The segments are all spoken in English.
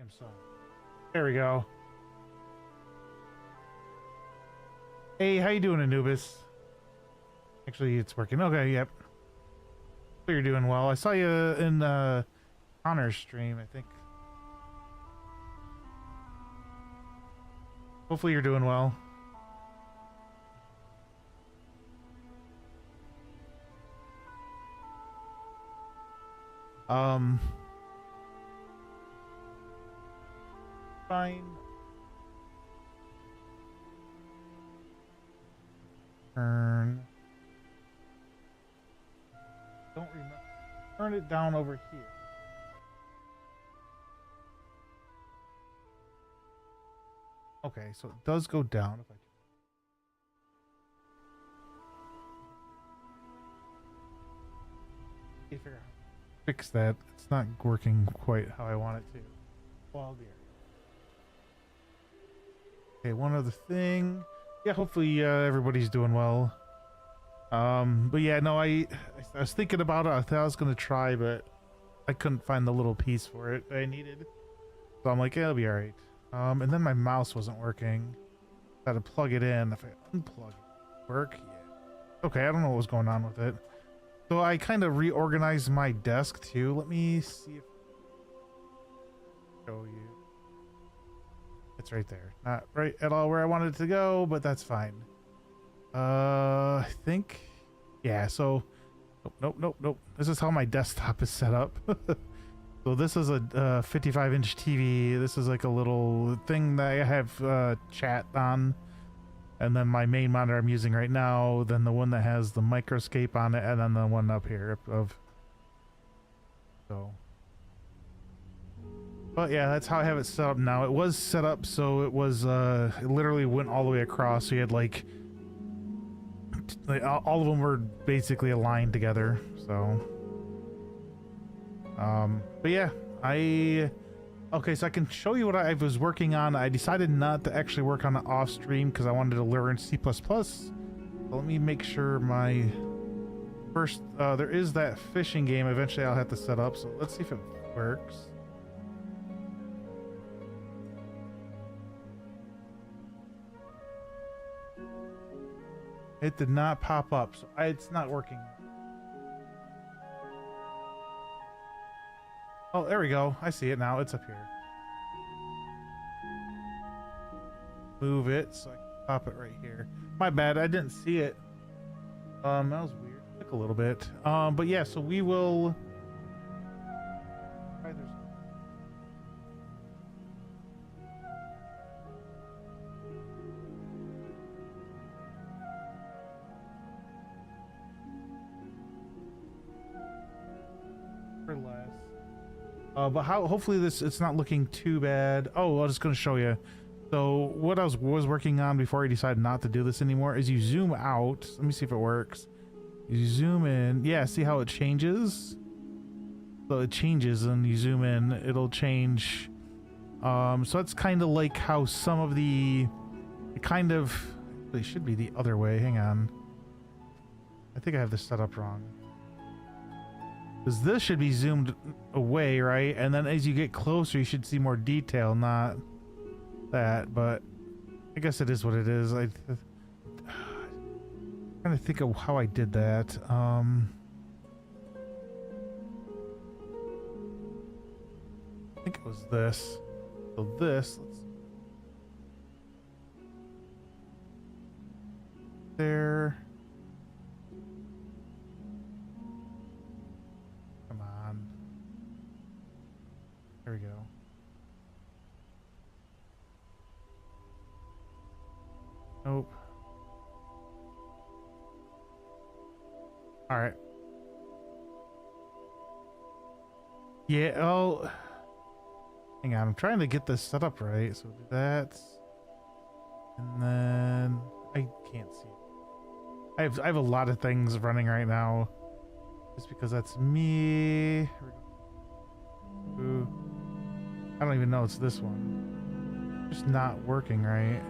I'm sorry. There we go. Hey, how you doing, Anubis? Actually, it's working. Okay, yep. You're doing well. I saw you in Connor's stream, I think. Hopefully you're doing well. Um, fine. Turn. Don't remember. Turn it down over here. Okay, so it does go down if I can figure out how to fix that. It's not working quite how I want it to. Well, there. Okay, one other thing. Yeah, hopefully everybody's doing well. But yeah, no, I was thinking about it. I thought I was gonna try, but I couldn't find the little piece for it that I needed. So I'm like, yeah, it'll be alright. And then my mouse wasn't working. I had to plug it in. If I unplug it, work? Yeah. Okay, I don't know what was going on with it. So I kind of reorganized my desk too. Let me see if I show you. It's right there. Not right at all where I wanted it to go, but that's fine. I think, yeah, so nope. This is how my desktop is set up. So this is a 55-inch TV. This is like a little thing that I have chat on, and then my main monitor I'm using right now, then the one that has the microscape on it, and then the one up here of so. But yeah, that's how I have it set up now. It was set up so it was it literally went all the way across, so you had like all of them were basically aligned together. So but yeah, okay, so I can show you what I was working on. I decided not to actually work on it off stream because I wanted to learn C++. So let me make sure my first there is that fishing game eventually I'll have to set up, so let's see if it works. It did not pop up, so it's not working. Oh, there we go. I see it now. It's up here. Move it so I can pop it right here. My bad. I didn't see it. That was weird. Took a little bit. But yeah, so we will. For less. But hopefully it's not looking too bad. Oh, I was just going to show you. So what I was working on before I decided not to do this anymore is you zoom out. Let me see if it works. You zoom in. Yeah, see how it changes? So it changes and you zoom in, it'll change. So that's kind of like how some of they should be the other way. Hang on. I think I have this set up wrong. Because this should be zoomed away, right? And then as you get closer, you should see more detail, not that. But I guess it is what it is. I'm trying to think of how I did that. I think it was this. So this, let's see. There. There we go. Nope. All right. Yeah, oh. Hang on, I'm trying to get this set up right. So do that. And then I can't see. I have a lot of things running right now. Just because that's me. Ooh. I don't even know it's this one. Just not working right.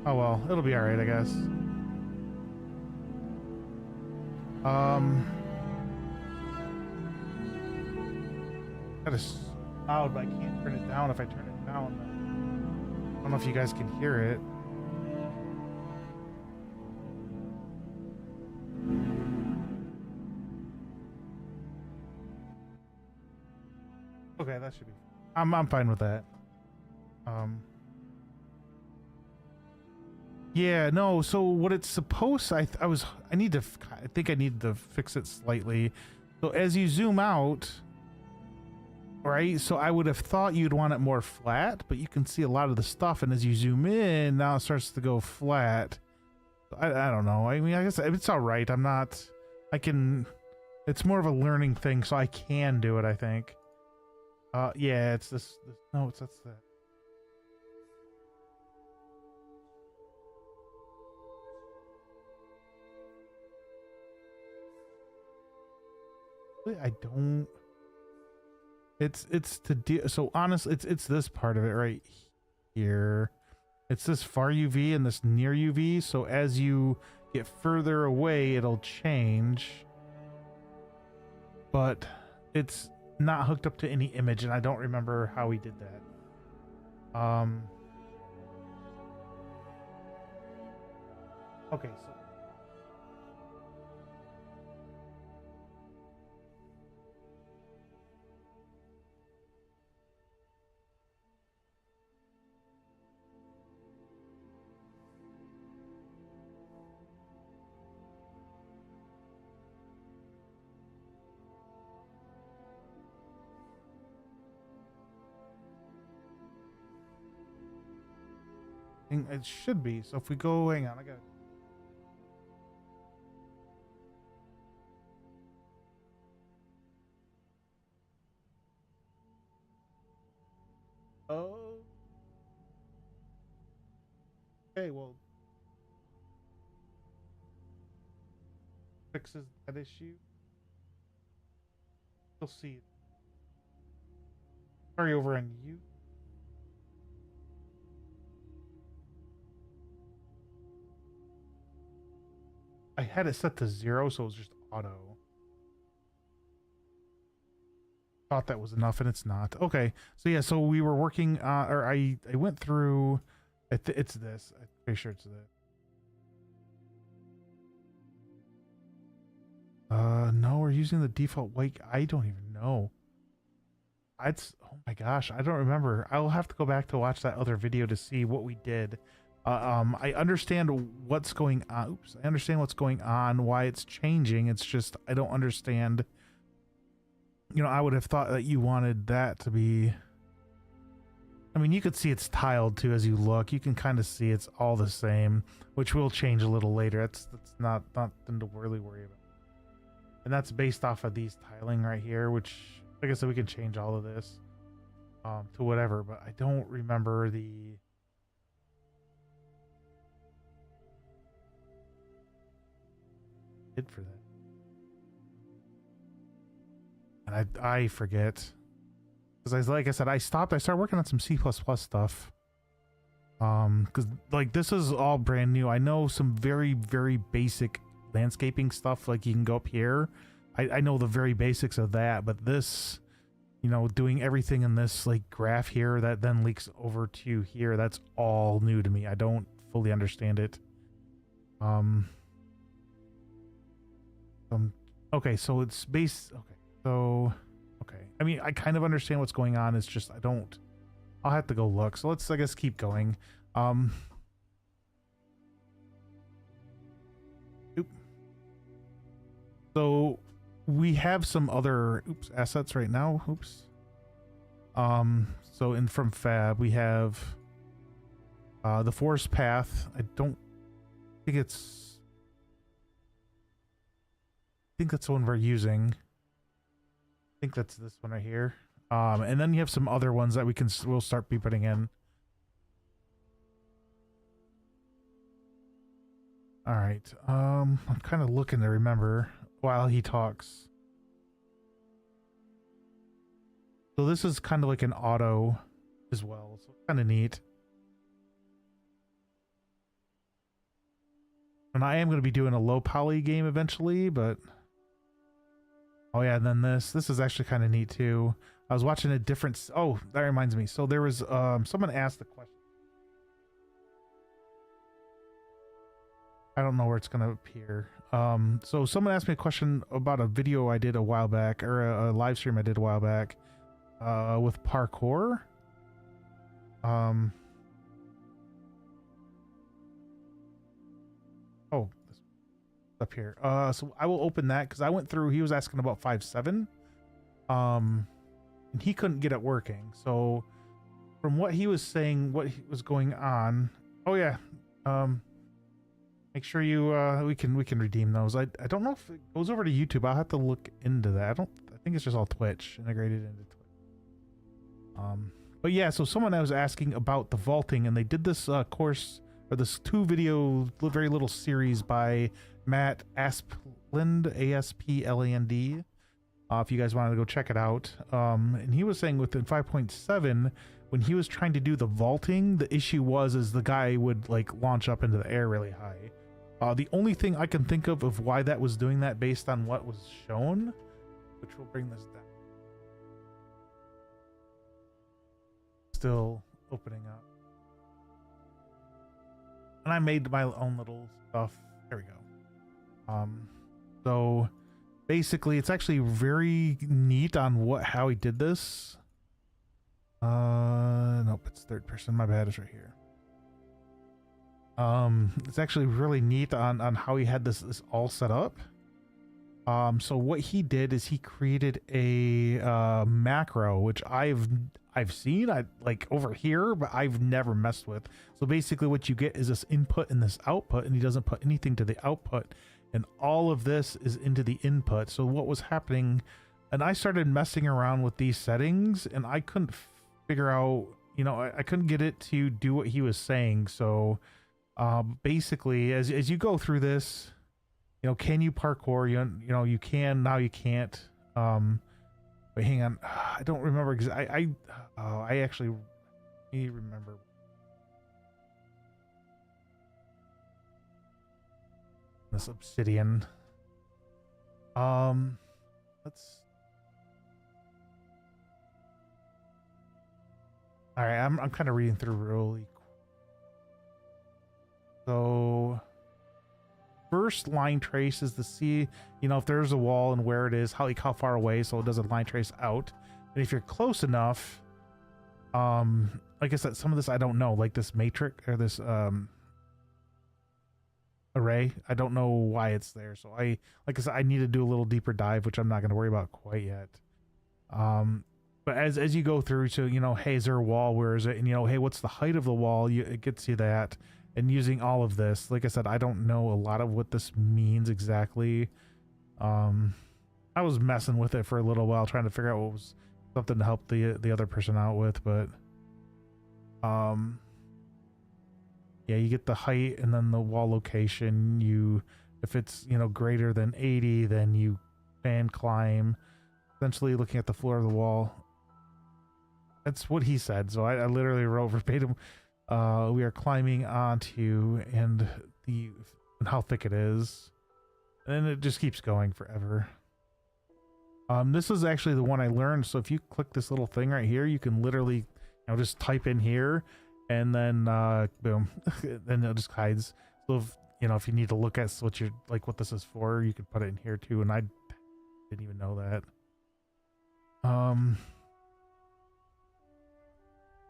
Oh well, it'll be alright, I guess. That is loud, but I can't turn it down. If I turn it down, I don't know if you guys can hear it. Okay, that should be. I'm fine with that. Yeah, no. So what it's supposed, I think I need to fix it slightly. So as you zoom out, right? So I would have thought you'd want it more flat, but you can see a lot of the stuff, and as you zoom in, now it starts to go flat. I don't know. I mean, I guess it's all right. It's more of a learning thing, so I can do it, I think. Yeah, it's this no, that's that. I don't. It's to do. So honestly, it's this part of it right here. It's this far UV and this near UV. So as you get further away, it'll change. But it's not hooked up to any image, and I don't remember how we did that. Okay, so it should be. So if we go, hang on, I got. Oh. Okay, well, fixes that issue. You'll see it. Sorry, over on you. I had it set to 0, so it was just auto. Thought that was enough, and it's not. Okay, so yeah, so we were working, or I went through. It's this. I'm pretty sure it's this. No, we're using the default white. I don't even know. Oh my gosh, I don't remember. I'll have to go back to watch that other video to see what we did. I understand what's going on. Oops, I understand what's going on, why it's changing. It's just I don't understand. You know, I would have thought that you wanted that to be. I mean, you could see it's tiled too as you look. You can kind of see it's all the same, which will change a little later. That's not nothing to really worry about. And that's based off of these tiling right here, which, like I said, we can change all of this to whatever, but I don't remember the did for that. And I forget. Because like I said, I started working on some C++ stuff. Because like this is all brand new. I know some very, very basic landscaping stuff, like you can go up here. I know the very basics of that, but this, you know, doing everything in this like graph here that then leaks over to here, that's all new to me. I don't fully understand it. Okay, so it's based. Okay, so okay. I mean, I kind of understand what's going on. It's just I'll have to go look. So let's, I guess, keep going. Oop. So we have some other assets right now. Oops. So from Fab we have the forest path. I don't think it's. I think that's the one we're using. I think that's this one right here. And then you have some other ones that we'll start putting in. All right. I'm kind of looking to remember while he talks. So this is kind of like an auto as well. So kind of neat. And I am going to be doing a low poly game eventually, but oh yeah, and then this is actually kind of neat too. I was watching a different. Oh, that reminds me. So there was someone asked the question. I don't know where it's gonna appear. So someone asked me a question about a video I did a while back, or a live stream I did a while back, with parkour. Oh, this up here. So I will open that because I went through. He was asking about 5.7. And he couldn't get it working. So from what he was saying, what was going on. Oh yeah. Make sure you we can redeem those. I don't know if it goes over to YouTube. I'll have to look into that. I think it's just all Twitch integrated into Twitch. But yeah, so someone was asking about the vaulting, and they did this course, or this 2-video very little series by Matt Aspland, Aspland. If you guys wanted to go check it out. And he was saying within 5.7, when he was trying to do the vaulting, the issue is the guy would like launch up into the air really high. The only thing I can think of why that was doing that based on what was shown, which will bring this down. Still opening up. And I made my own little stuff. There we go. So basically it's actually very neat on how he did this. Nope, it's third person. My bad, it's right here. It's actually really neat on how he had this all set up. So what he did is he created a macro, which I've seen like over here, but I've never messed with. So basically what you get is this input and this output, and he doesn't put anything to the output, and all of this is into the input. So what was happening, and I started messing around with these settings, and I couldn't figure out, you know, I couldn't get it to do what he was saying. So basically as you go through this, you know, can you parkour? You know, you can, now you can't. Wait, hang on. I don't remember because I actually remember. This obsidian. Let's. All right, I'm kind of reading through really quick. So first line trace is to see, you know, if there's a wall and where it is, how far away, so it does a line trace out. And if you're close enough, like I said, some of this I don't know, like this matrix or this array, I don't know why it's there. So like I said, I need to do a little deeper dive, which I'm not going to worry about quite yet. But as you go through, so, you know, hey, is there a wall? Where is it? And, you know, hey, what's the height of the wall? It gets you that. And using all of this, like I said, I don't know a lot of what this means exactly. I was messing with it for a little while, trying to figure out what was something to help the other person out with, but yeah, you get the height and then the wall location. If it's, you know, greater than 80, then you can climb, essentially looking at the floor of the wall. That's what he said. So I literally wrote verbatim, we are climbing onto, and how thick it is, and it just keeps going forever. This is actually the one I learned. So if you click this little thing right here, you can literally, you know, just type in here, and then boom, then it just hides. So if, you know, if you need to look at what this is for, you can put it in here too. And I didn't even know that.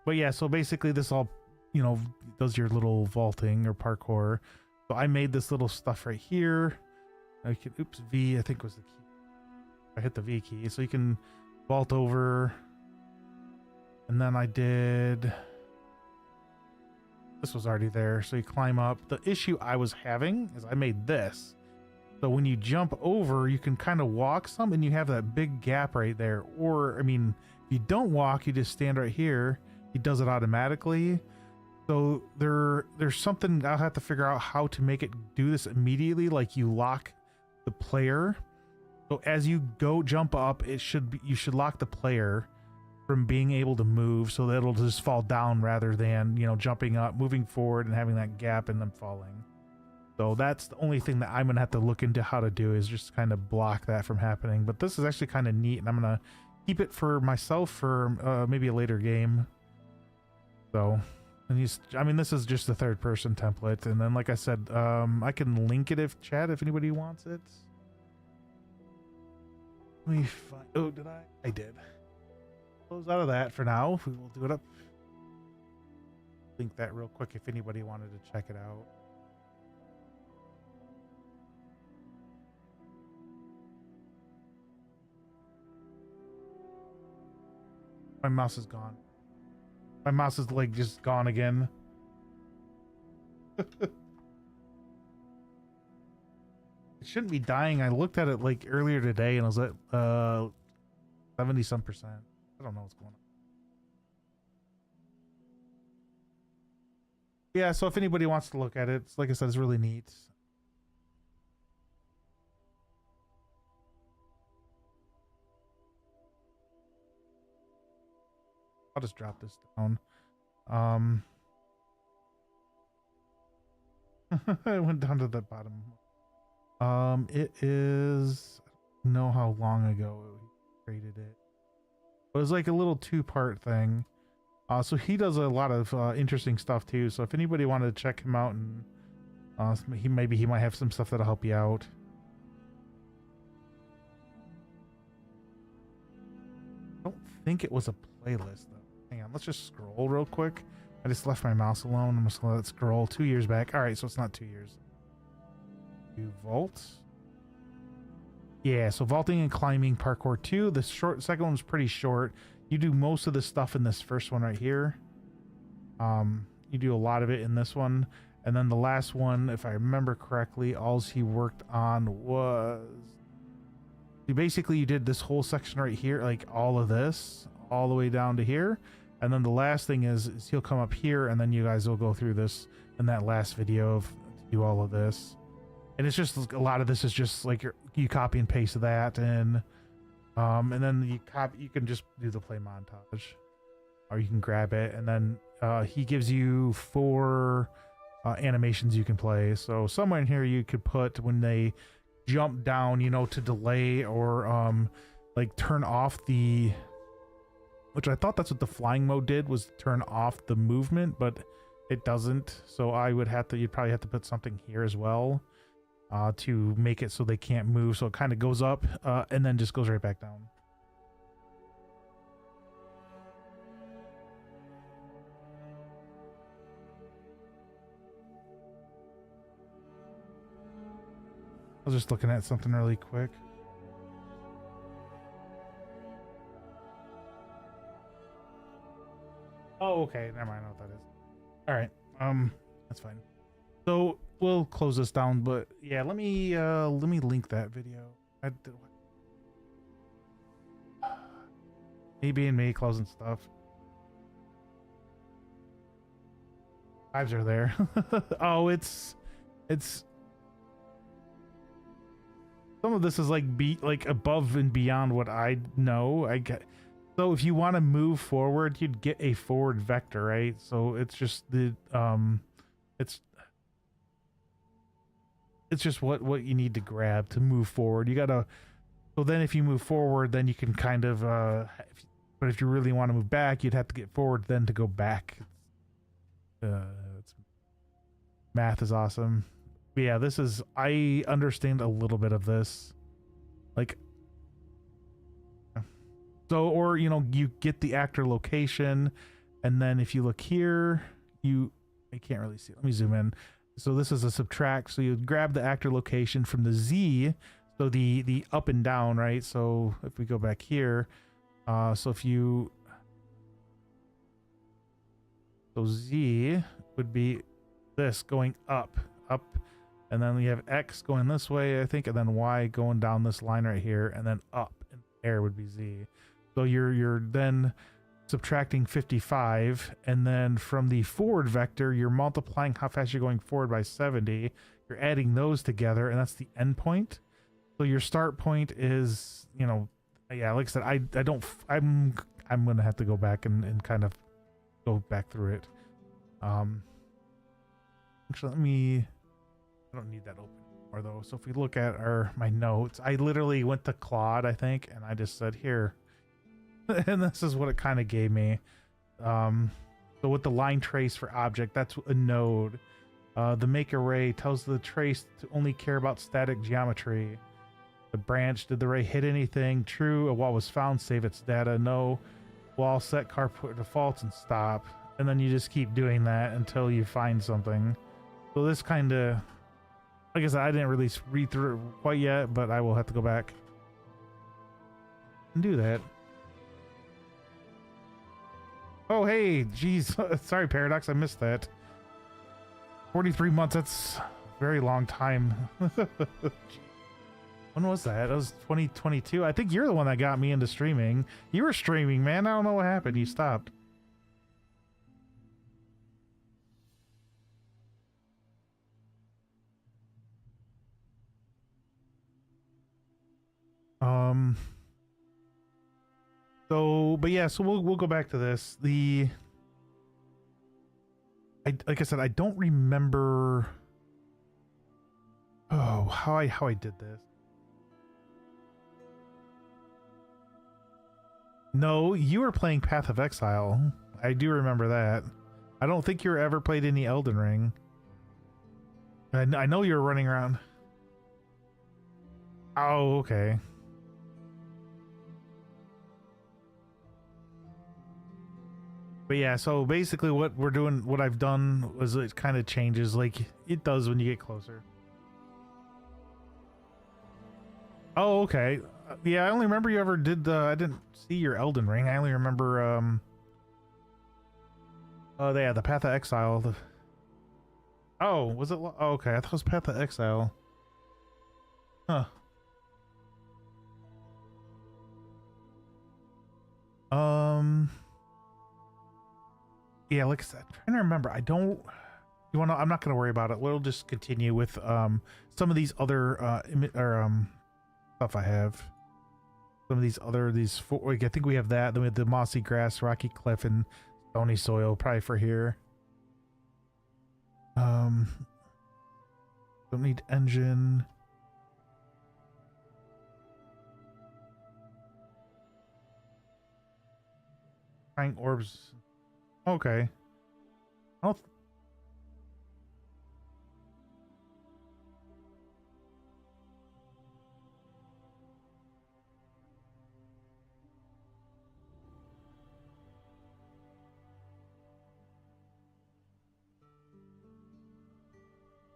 But yeah, so basically this all, you know, does your little vaulting or parkour. So I made this little stuff right here. I can, oops, V, I think was the key. I hit the V key, so you can vault over. And then I did, this was already there, so you climb up. The issue I was having is I made this. So when you jump over, you can kind of walk some, and you have that big gap right there. Or, I mean, if you don't walk, you just stand right here. He does it automatically. So there's something I'll have to figure out how to make it do this immediately. Like you lock the player. So as you go jump up, you should lock the player from being able to move, so that it'll just fall down rather than, you know, jumping up, moving forward, and having that gap and then falling. So that's the only thing that I'm gonna have to look into how to do, is just kind of block that from happening. But this is actually kind of neat, and I'm gonna keep it for myself for maybe a later game. So, and I mean, this is just the third person template. And then, like I said, I can link it if anybody wants it. Let me find, oh, did I? I did. Close out of that for now. We will do it up. Link that real quick if anybody wanted to check it out. My mouse is gone. My mouse is like just gone again. It shouldn't be dying. I looked at it like earlier today and I was at 70 some percent. I don't know what's going on. Yeah, so if anybody wants to look at it, like I said, it's really neat. I'll just drop this down. I went down to the bottom. It is, I don't know how long ago we created it. It was like a little two-part thing. So he does a lot of interesting stuff too. So if anybody wanted to check him out, and maybe he might have some stuff that'll help you out. I don't think it was a playlist though. Hang on, let's just scroll real quick. I just left my mouse alone. I'm just gonna let it scroll 2 years back. All right, so it's not 2 years. You vault. Yeah, so vaulting and climbing parkour 2. The second one's pretty short. You do most of the stuff in this first one right here. You do a lot of it in this one. And then the last one, if I remember correctly, all he worked on was... you did this whole section right here, like all of this, all the way down to here. And then the last thing is he'll come up here, and then you guys will go through this in that last video of do all of this. And it's just a lot of this is just like you copy and paste that, and then you can just do the play montage, or you can grab it, and then he gives you 4 animations you can play. So somewhere in here you could put when they jump down, you know, to delay or like turn off the, which I thought that's what the flying mode did, was turn off the movement, but it doesn't. So you'd probably have to put something here as well to make it so they can't move. So it kind of goes up and then just goes right back down. I was just looking at something really quick. Oh, okay. Never mind. I know what that is. All right. That's fine. So we'll close this down, but yeah, let me link that video. Me being me, closing stuff. Vibes are there. Oh, it's some of this is like above and beyond what I know. I get. So if you want to move forward, you'd get a forward vector, right? So it's just the it's just what you need to grab to move forward. You gotta. So then if you move forward, then you can kind of but if you really want to move back, you'd have to get forward then to go back. Math is awesome. But yeah, I understand a little bit of this. Like, so, or, you know, you get the actor location, and then if you look here, I can't really see it. Let me zoom in. So this is a subtract. So you grab the actor location from the Z, so the up and down, right? So if we go back here, so Z would be this going up, and then we have X going this way, I think, and then Y going down this line right here, and then up, and air would be Z. So you're then subtracting 55, and then from the forward vector, you're multiplying how fast you're going forward by 70. You're adding those together, and that's the end point. So your start point is, you know, yeah, like I said, I'm gonna have to go back and kind of go back through it. Actually, I don't need that open anymore though. So if we look at my notes, I literally went to Claude, I think, and I just said, here, And this is what it kind of gave me. So with the line trace for object, that's a node. The make array tells the trace to only care about static geometry. The branch, did the array hit anything? True. A wall was found, save its data. No. Wall set carport defaults and stop. And then you just keep doing that until you find something. So this kind of, like I said, I didn't really read through it quite yet, but I will have to go back and do that. Oh, hey, geez. Sorry, Paradox, I missed that. 43 months, that's a very long time. When was that? That was 2022. I think you're the one that got me into streaming. You were streaming, man. I don't know what happened. You stopped. So, but yeah, so we'll go back to this. Like I said, I don't remember how I did this. No, you were playing Path of Exile. I do remember that. I don't think you ever played any Elden Ring. I know you were running around. Oh, okay. But yeah, so basically what we're doing, what I've done was it kind of changes like it does when you get closer. Oh, okay. Yeah, I only remember you ever did I didn't see your Elden Ring. I only remember oh yeah, the Path of Exile. Oh, was it? Oh, okay, I thought it was Path of Exile. Huh. Yeah, like I said, I'm trying to remember. I don't. You want to? I'm not going to worry about it. We'll just continue with some of these other stuff I have. Some of these four. Like, I think we have that. Then we have the mossy grass, rocky cliff, and stony soil. Probably for here. Don't need engine. Trying orbs. Okay. Oh.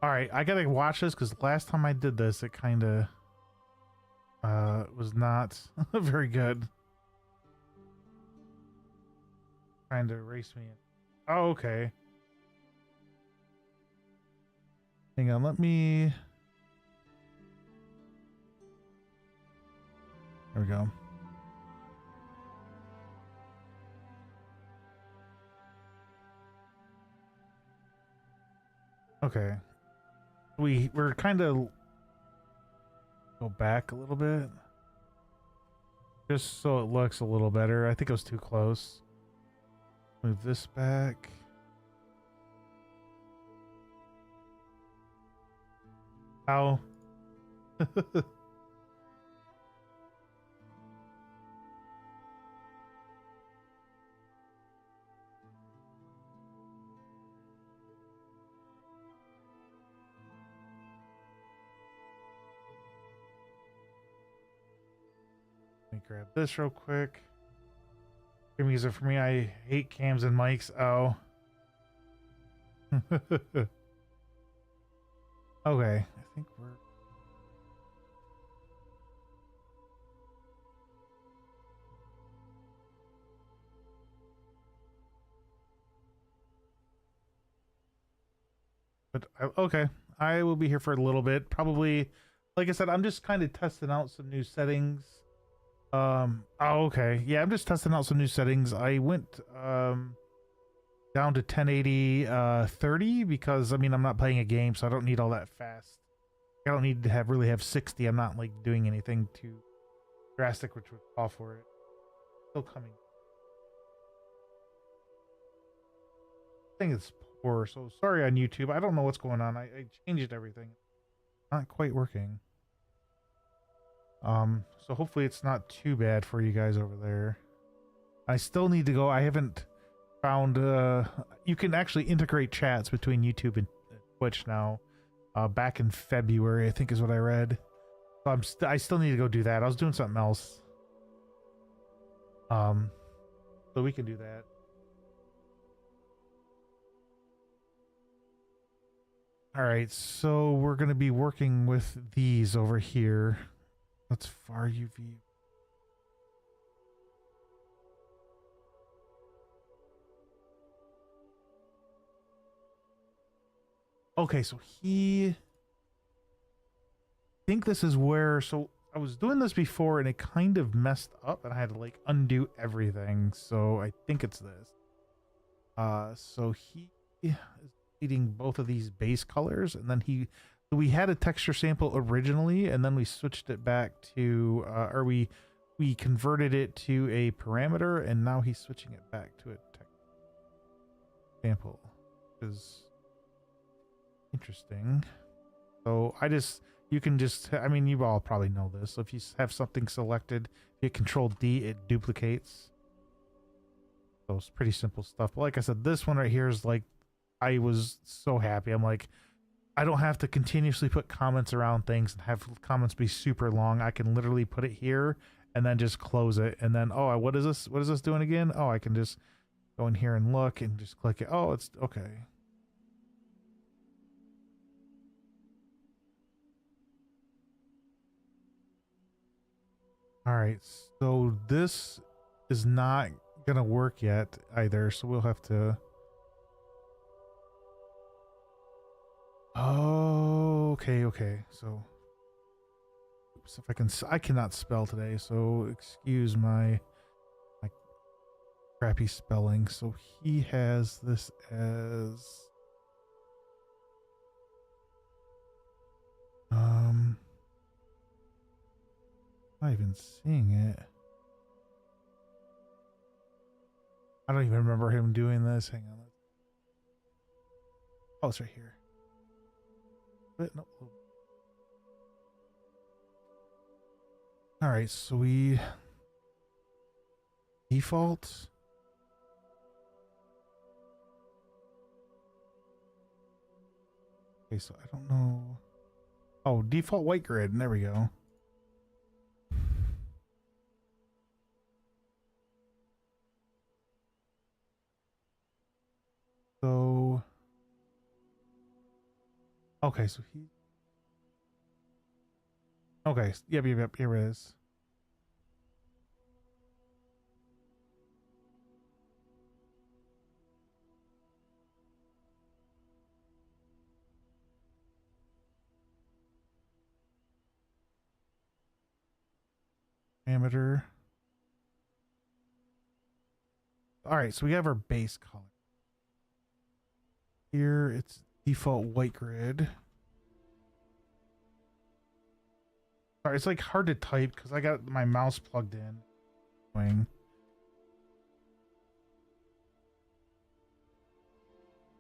All right, I gotta watch this because last time I did this, it kind of was not very good. Trying to erase me. Oh, okay. Hang on, let me. There we go. Okay. We're kind of go back a little bit. Just so it looks a little better. I think it was too close. Move this back. Ow. Let me grab this real quick. Your music for me. I hate cams and mics. Oh. Okay. I think we're. But okay. I will be here for a little bit. Probably, like I said, I'm just kind of testing out some new settings. Oh, okay. Yeah, I'm just testing out some new settings. I went down to 1080 30 because I mean I'm not playing a game, so I don't need all that fast. I don't need to really have 60. I'm not like doing anything too drastic, which would call for it. Still coming. I think it's poor, so sorry on YouTube. I don't know what's going on. I changed everything. Not quite working. So hopefully it's not too bad for you guys over there. I still need to go. I haven't found you can actually integrate chats between YouTube and Twitch now. Back in February, I think is what I read. So I still need to go do that. I was doing something else. So we can do that. All right, so we're going to be working with these over here. Let's far UV. Okay, so I think this is where, so I was doing this before and it kind of messed up and I had to like undo everything. So I think it's this. So he is eating both of these base colors and then we had a texture sample originally and then we switched it back to, or we converted it to a parameter and now he's switching it back to a texture sample, which is interesting. So you can just, I mean, you all probably know this. So if you have something selected, if you Control D, it duplicates. So it's pretty simple stuff. But like I said, this one right here is like, I was so happy. I'm like, I don't have to continuously put comments around things and have comments be super long. I can literally put it here and then just close it. And then, oh, what is this? What is this doing again? Oh, I can just go in here and look and just click it. Oh, it's okay. All right, so this is not gonna work yet either, so we'll have to. Oh, okay. So, oops, if I cannot spell today, so excuse my crappy spelling. So he has this as not even seeing it. I don't even remember him doing this. Hang on. Oh, it's right here. But no. All right, so we default. Okay, so I don't know. Oh, default white grid. And there we go. So, okay, so okay, yep, here it is. Parameter. All right, so we have our base color. Here it's default white grid. Sorry, it's like hard to type because I got my mouse plugged in.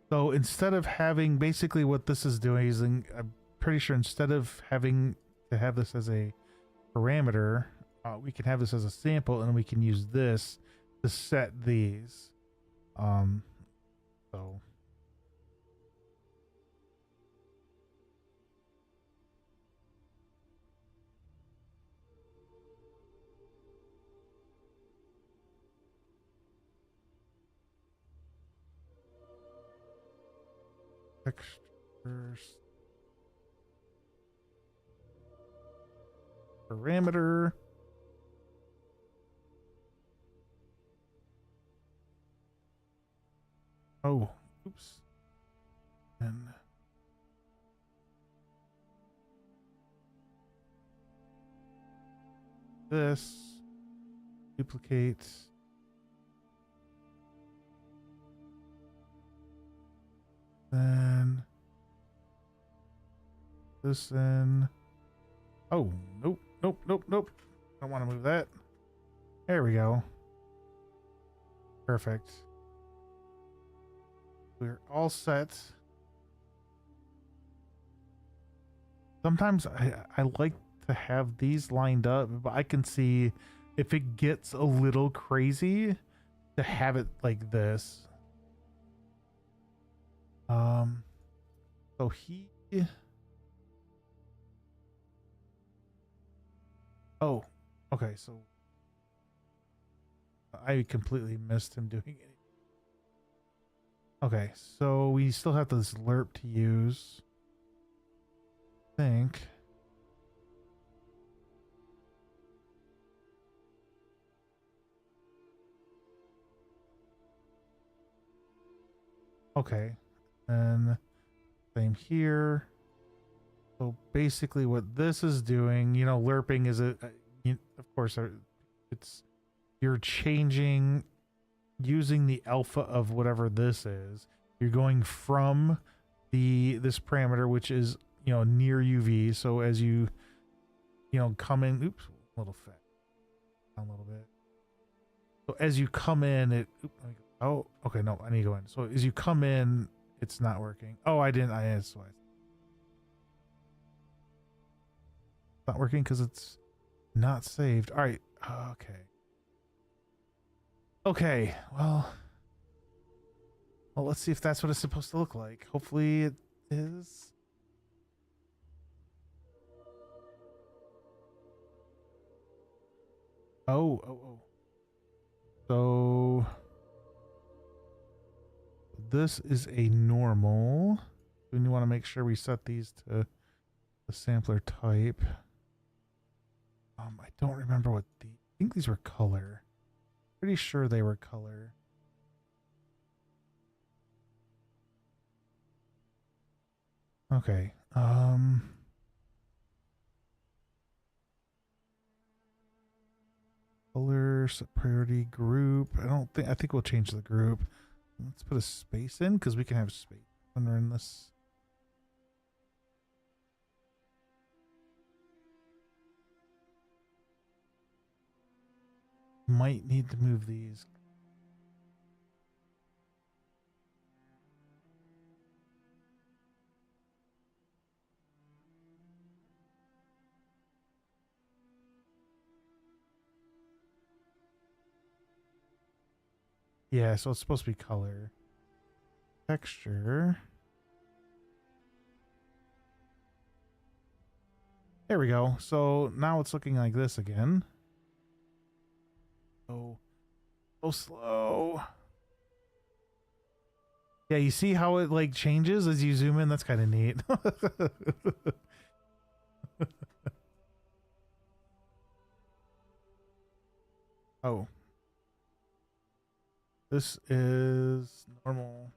So instead of having, basically what this is doing is, I'm pretty sure instead of having to have this as a parameter, we can have this as a sample and we can use this to set these. So. Textures. Parameter. Oh, oops. And this duplicate. Then this in. Oh, nope. Don't want to move that. There we go. Perfect. We're all set. Sometimes I like to have these lined up, but I can see if it gets a little crazy, to have it like this. So he. Oh, okay. So I completely missed him doing it. Okay, so we still have this lerp to use. I think. Okay, and same here. So basically, what this is doing, you know, lerping is of course, it's you're changing using the alpha of whatever this is. You're going from this parameter, which is, you know, near UV. So as you come in, oops, a little fat, down a little bit. So as you come in, oh, okay, no, I need to go in. So as you come in, it's not working. Oh, that's why it's not working, because it's not saved. All right, okay. Okay, well, let's see if that's what it's supposed to look like. Hopefully it is. Oh. So this is a normal. We want to make sure we set these to the sampler type. I don't remember I think these were color. Pretty sure they were color. Okay. Color, set priority, group. I think we'll change the group. Let's put a space in, because we can have space when we're in this. Might need to move these. Yeah, so it's supposed to be color. Texture. There we go. So now it's looking like this again. Oh, so slow. Yeah, you see how it like changes as you zoom in? That's kind of neat. Oh. This is normal.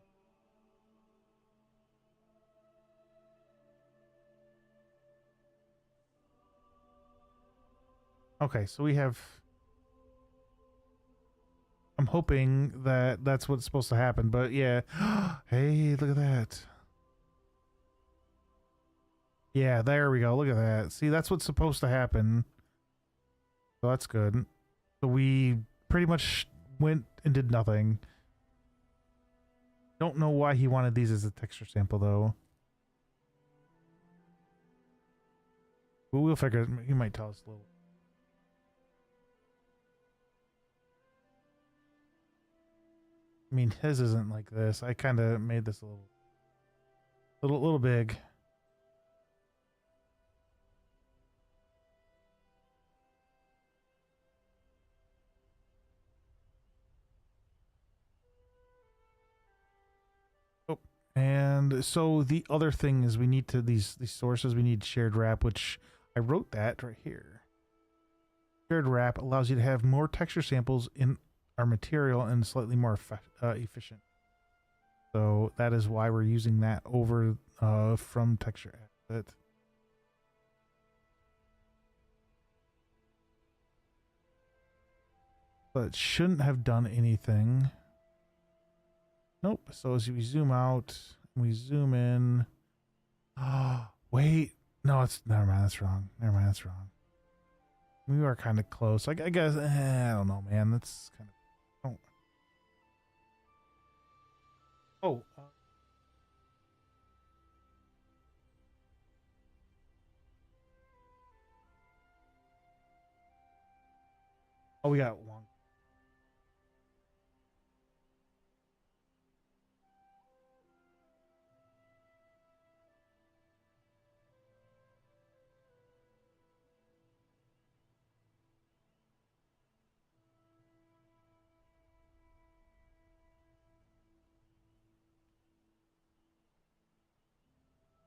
Okay, so we have. I'm hoping that that's what's supposed to happen, but yeah. Hey, look at that. Yeah, there we go. Look at that. See, that's what's supposed to happen. So that's good. So we pretty much went and did nothing. Don't know why he wanted these as a texture sample, though. But we'll figure it. He might tell us a little. I mean, his isn't like this. I kind of made this a little big. Oh, and so the other thing is we need to these sources. We need shared wrap, which I wrote that right here. Shared wrap allows you to have more texture samples in our material and slightly more efficient. So that is why we're using that over from texture asset. But it shouldn't have done anything. Nope. So as we zoom out, we zoom in. Oh, wait. No, never mind. That's wrong. Never mind. That's wrong. We are kind of close. I guess. I don't know, man. That's kind of. Oh. Oh, we got one.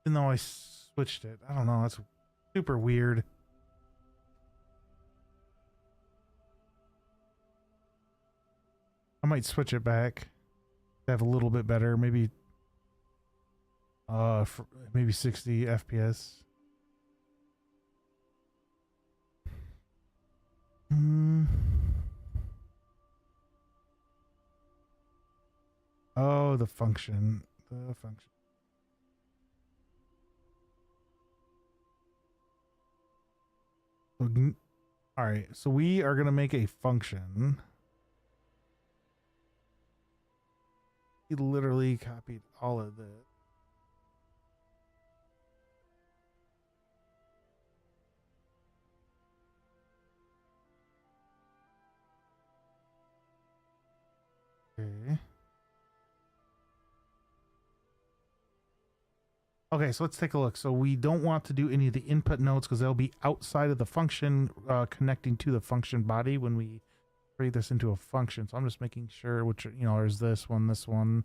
Even though I switched it. I don't know. That's super weird. I might switch it back to have a little bit better. Maybe maybe 60 FPS. Hmm. Oh, the function. The function. All right, so we are gonna make a function. He literally copied all of this. Okay. Okay, so let's take a look. So we don't want to do any of the input nodes because they'll be outside of the function, connecting to the function body when we create this into a function. So I'm just making sure which, you know, there's this one,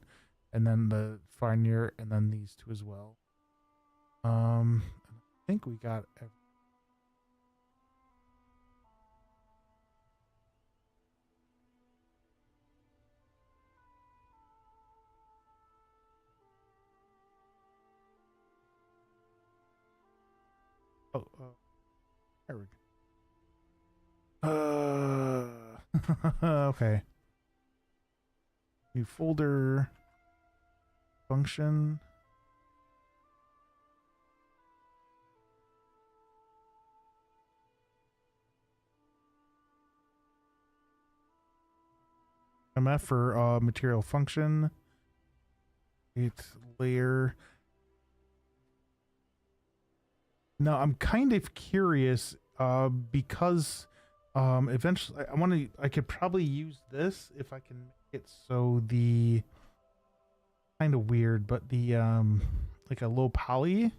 and then the far near, and then these two as well. I think we got everything. Oh, there we go. Okay. New folder function. MF for material function. It's layer. Now I'm kind of curious because eventually I could probably use this if I can make it so the kind of weird, but the like a low poly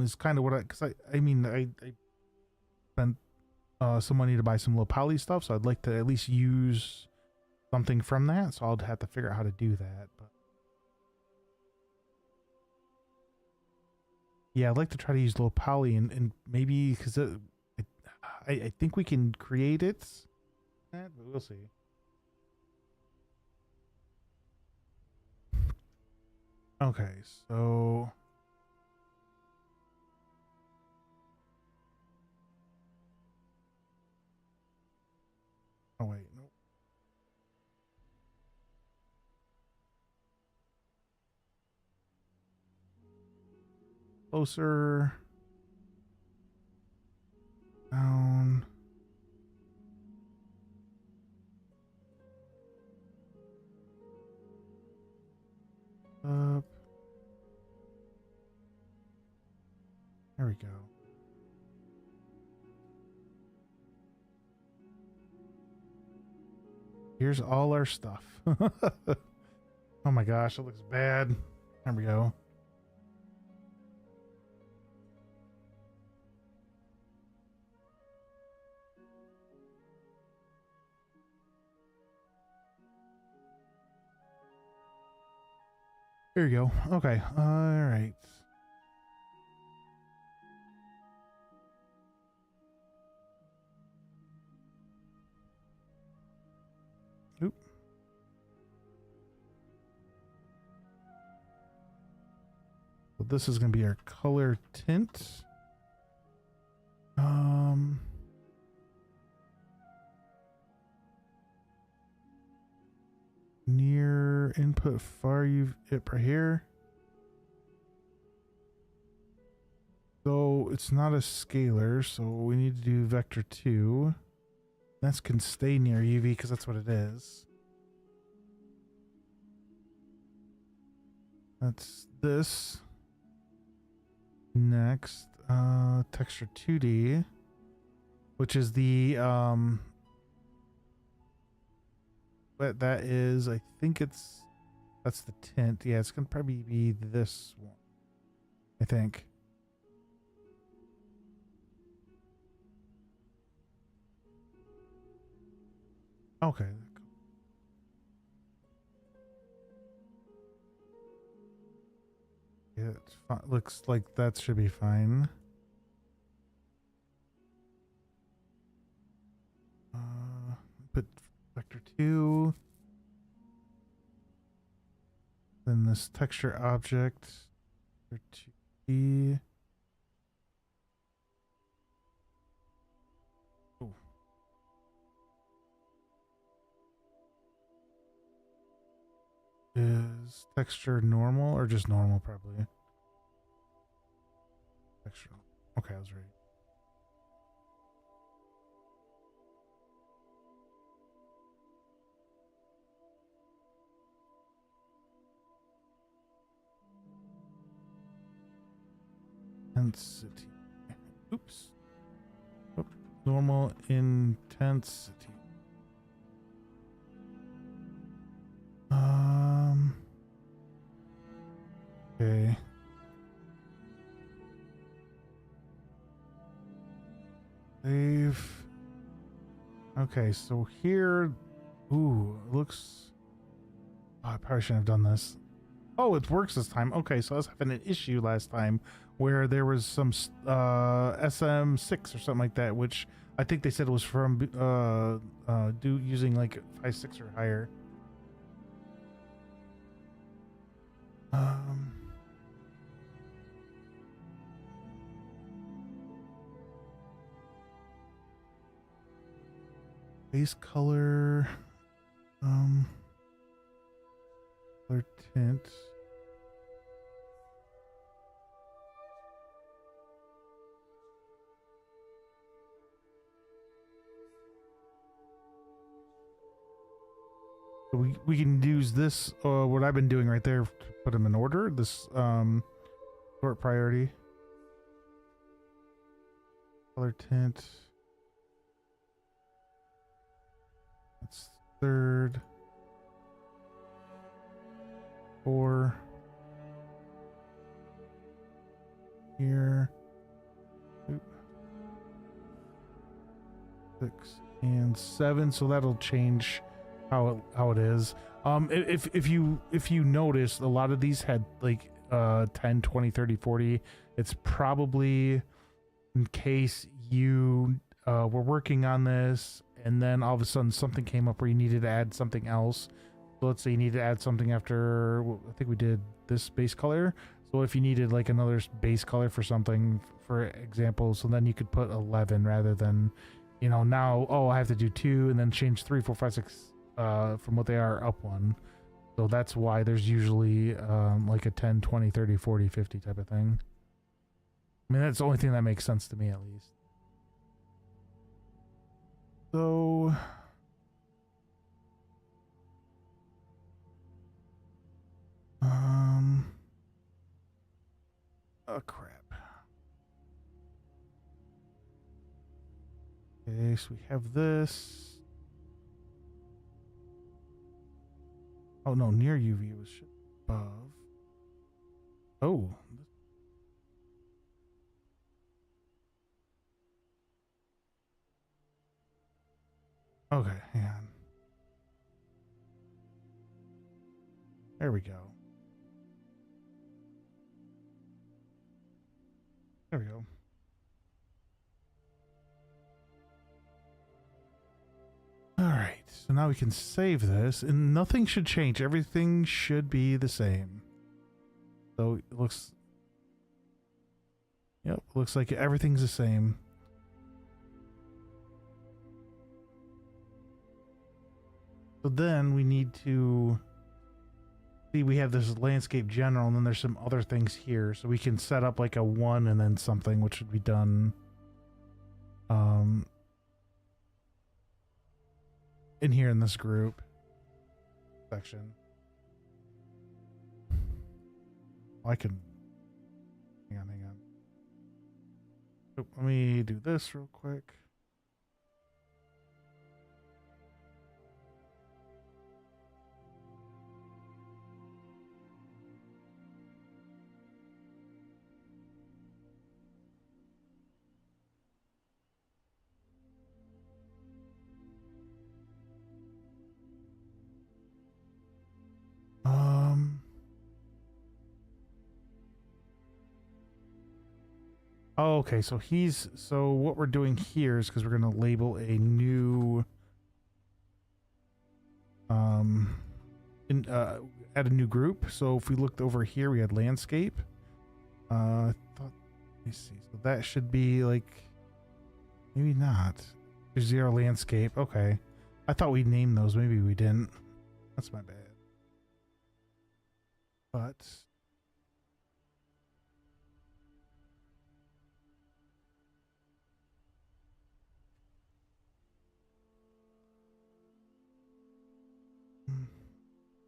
is kind of what I mean I spent some money to buy some low poly stuff, so I'd like to at least use something from that, so I'll have to figure out how to do that. But yeah, I'd like to try to use low poly and maybe because I think we can create it, but we'll see. Okay, so oh wait, nope. Closer down. Up. There we go. Here's all our stuff. Oh my gosh, it looks bad. There we go. There you go. Okay. All right. Oop. So this is going to be our color tint. Near input far you it right here. So it's not a scalar, so we need to do vector 2. That can stay near UV because that's what it is. That's this. Next, texture 2D, which is the what that is, I think that's the tint. Yeah, it's gonna probably be this one, I think. Okay. Yeah, Looks like that should be fine. Put vector 2. Then this texture object. Vector 2D. Oh. Is texture normal or just normal? Probably. Texture. Okay, I was right. Intensity. Oops. Oh, normal intensity. Okay. Save. Okay, so here, ooh, it looks. Oh, I probably shouldn't have done this. Oh, it works this time. Okay, so I was having an issue last time where there was some SM6 or something like that, which I think they said was from using like 5.6 or higher. Base color, color tint. We can use this, what I've been doing right there to put them in order. This sort priority. Color tint. That's third. 4. Here. Oop. 6 and 7. So that'll change how it is. If you notice, a lot of these had like 10, 20, 30, 40. It's probably in case you were working on this and then all of a sudden something came up where you needed to add something else. So let's say you need to add something after, I think we did this base color. So if you needed like another base color for something, for example, so then you could put 11 rather than, you know, now, oh, I have to do 2 and then change 3, 4, 5, 6 from what they are up 1. So that's why there's usually like a 10, 20, 30, 40, 50 type of thing. I mean, that's the only thing that makes sense to me, at least. So oh crap. Okay, so we have this. Oh no, near UV was above. Oh. Okay, hang on. There we go. There we go. All right, so now we can save this, and nothing should change. Everything should be the same. So it looks... Yep, looks like everything's the same. So then we need to... See, we have this landscape general, and then there's some other things here. So we can set up like a 1 and then something, which would be done... in here in this group section. I can hang on. Oh, let me do this real quick. Oh, okay, so so what we're doing here is because we're going to label a new, add a new group. So if we looked over here, we had landscape. I thought, let me see. So that should be like, maybe not. Zero landscape. Okay. I thought we named those. Maybe we didn't. That's my bad. But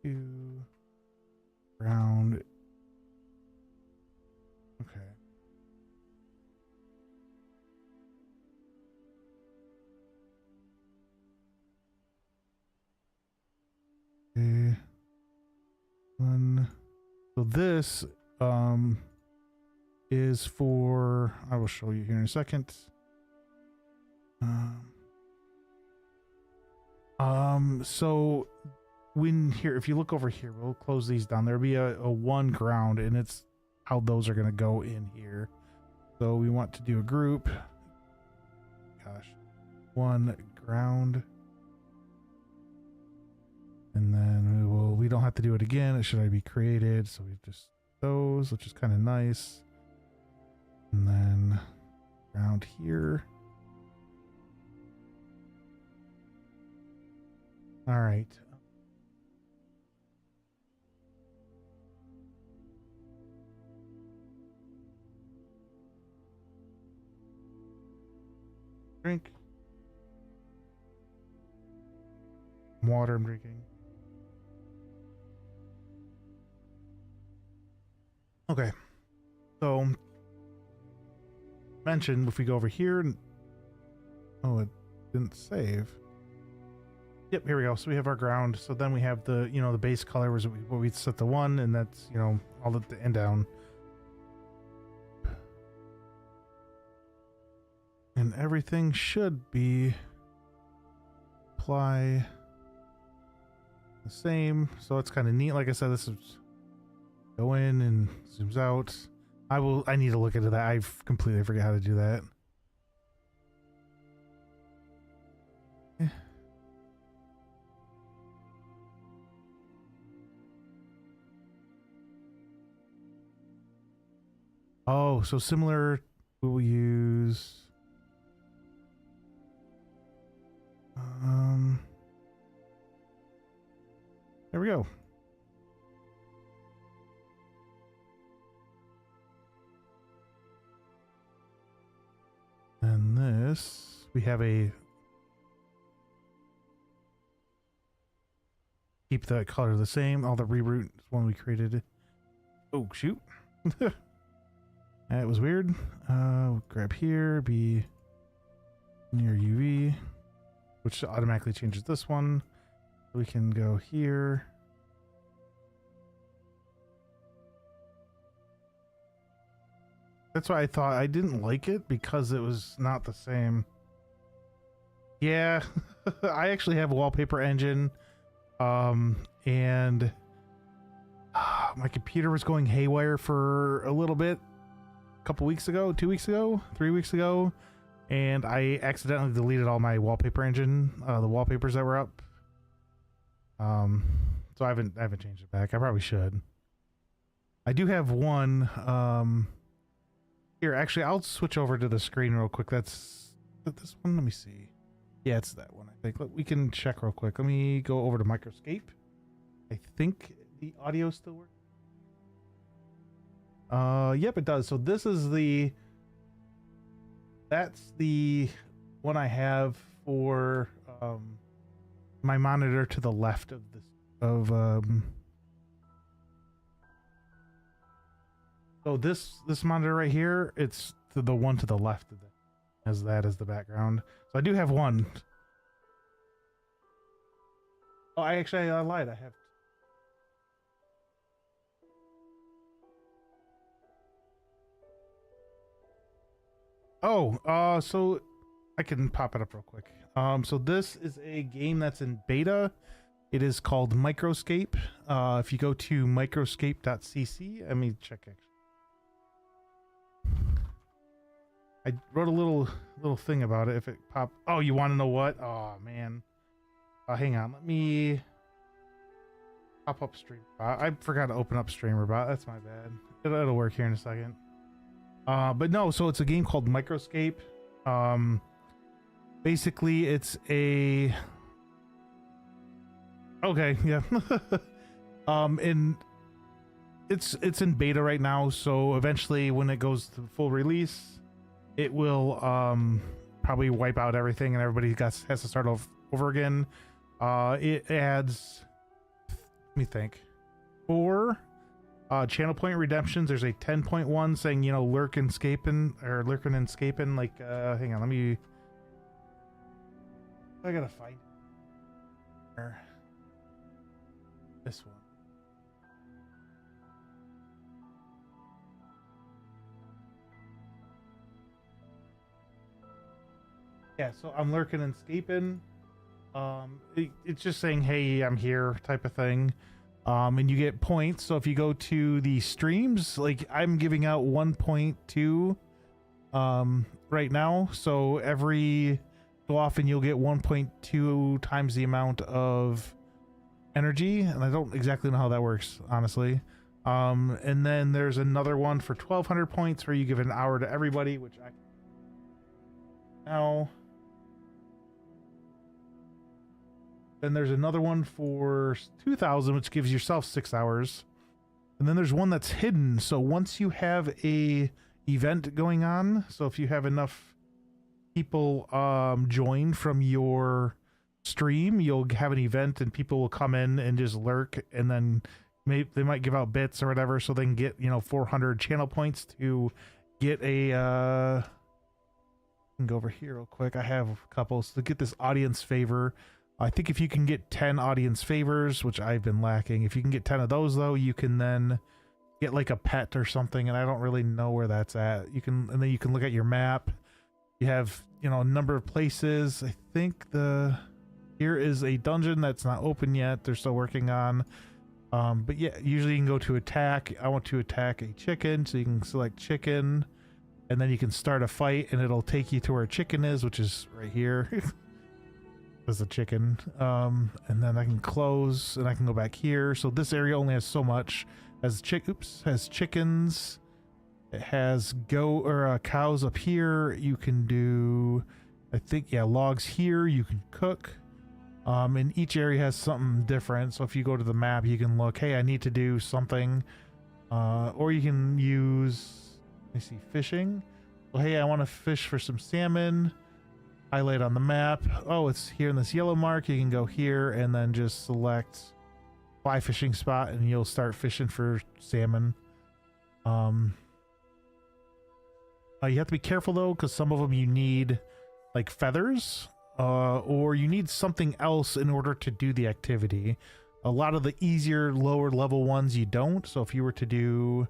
two round. Okay. Okay. One. So this is for, I will show you here in a second. So when here, if you look over here, we'll close these down. There'll be a one ground, and it's how those are going to go in here. So we want to do a group. Gosh, one ground. And then we don't have to do it again. It should already be created. So we just those, which is kind of nice. And then around here. All right. Drink. Water I'm drinking. Okay. So mention if we go over here and oh, it didn't save. Yep, here we go. So we have our ground. So then we have the, the base color was what we set the one, and that's, all the and down. And everything should be apply the same. So it's kind of neat. Like I said, this is go in and zooms out. I need to look into that. I completely forget how to do that. Oh, so similar, we will use there we go. And this, we have a keep the color the same. All the reroute one we created. Oh, shoot. That was weird. We'll grab here, be near UV, which automatically changes this one. We can go here. That's why I thought I didn't like it, because it was not the same. Yeah, I actually have a wallpaper engine, and my computer was going haywire for a little bit. A couple weeks ago, 2 weeks ago, 3 weeks ago, and I accidentally deleted all my wallpaper engine, the wallpapers that were up. So I haven't changed it back. I probably should. I do have one. Here, actually, I'll switch over to the screen real quick. That's this one. Let me see. Yeah, it's that one. I think we can check real quick. Let me go over to Microscape. I think the audio still works. Yep, it does. So this is that's the one I have for my monitor to the left of this so this monitor right here, it's the one to the left of it, as that as the background. So I do have one. Oh, I lied. I have. Oh, so I can pop it up real quick. So this is a game that's in beta. It is called Microscape. If you go to microscape.cc, let me check actually. I wrote a little thing about it. If it pop, oh, you want to know what? Oh man, hang on. Let me pop up stream. I forgot to open up StreamerBot. That's my bad. It'll work here in a second. But no, so it's a game called Microscape. Basically, it's a okay, yeah. And it's in beta right now. So eventually, when it goes to full release, it will probably wipe out everything and everybody has to start over again. It adds, let me think, 4 channel point redemptions. There's a 10.1 saying, you know, lurking and escaping. Like, hang on, I gotta find this one. Yeah, so I'm lurking and escaping. It's just saying, hey, I'm here type of thing. And you get points. So if you go to the streams, like I'm giving out 1.2 right now. So every so often you'll get 1.2 times the amount of energy. And I don't exactly know how that works, honestly. And then there's another one for 1,200 points where you give an hour to everybody, which I now. Then there's another one for 2,000, which gives yourself 6 hours. And then there's one that's hidden. So once you have a event going on, so if you have enough people join from your stream, you'll have an event and people will come in and just lurk, and then they might give out bits or whatever, so they can get, you know, 400 channel points to get a I can go over here real quick. I have a couple. So to get this audience favor, I think if you can get 10 audience favors, which I've been lacking, if you can get 10 of those though, you can then get like a pet or something, and I don't really know where that's at. And then you can look at your map. You have, you know, a number of places. I think here is a dungeon that's not open yet. They're still working on. But yeah, usually you can go to attack. I want to attack a chicken, so you can select chicken, and then you can start a fight, and it'll take you to where chicken is, which is right here. As a chicken. And then I can close and I can go back here. So this area only has so much. Has chickens. It has cows up here. You can do, I think, yeah, logs here. You can cook. And each area has something different. So if you go to the map, you can look, hey, I need to do something. Or you can use, let me see, fishing. So hey, I want to fish for some salmon. Highlight on the map. Oh, it's here in this yellow mark. You can go here and then just select fly fishing spot, and you'll start fishing for salmon. You have to be careful though, because some of them you need like feathers, or you need something else in order to do the activity. A lot of the easier lower level ones you don't. So if you were to do,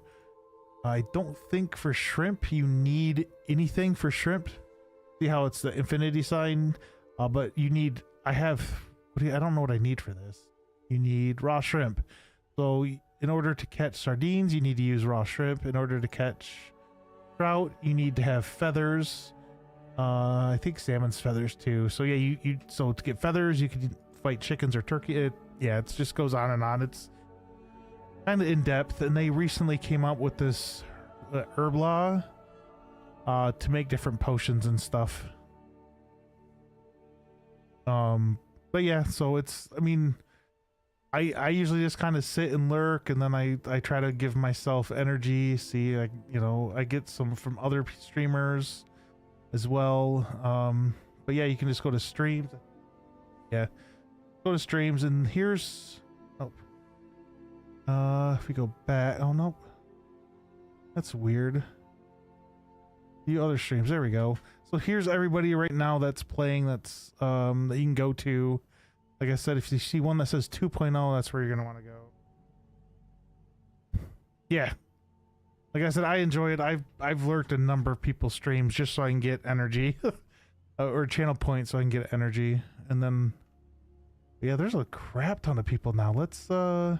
I don't think for shrimp you need anything for shrimp. See how it's the infinity sign, but you need, I don't know what I need for this. You need raw shrimp. So in order to catch sardines, you need to use raw shrimp. In order to catch trout, you need to have feathers. I think salmon's feathers too. So yeah, so to get feathers, you can fight chickens or turkey. It just goes on and on. It's kind of in depth, and they recently came out with this herb law to make different potions and stuff. But yeah, so it's, I mean, I usually just kind of sit and lurk, and then I try to give myself energy. See, I get some from other streamers as well. But yeah, you can just go to streams. Yeah, go to streams, and here's, if we go back, oh no, that's weird. The other streams, there we go. So here's everybody right now that's playing, that's that you can go to. Like I said, if you see one that says 2.0, that's where you're gonna want to go. Yeah, like I said, I enjoy it. I've lurked a number of people's streams just so I can get energy or channel points so I can get energy. And then yeah, there's a crap ton of people now. Let's when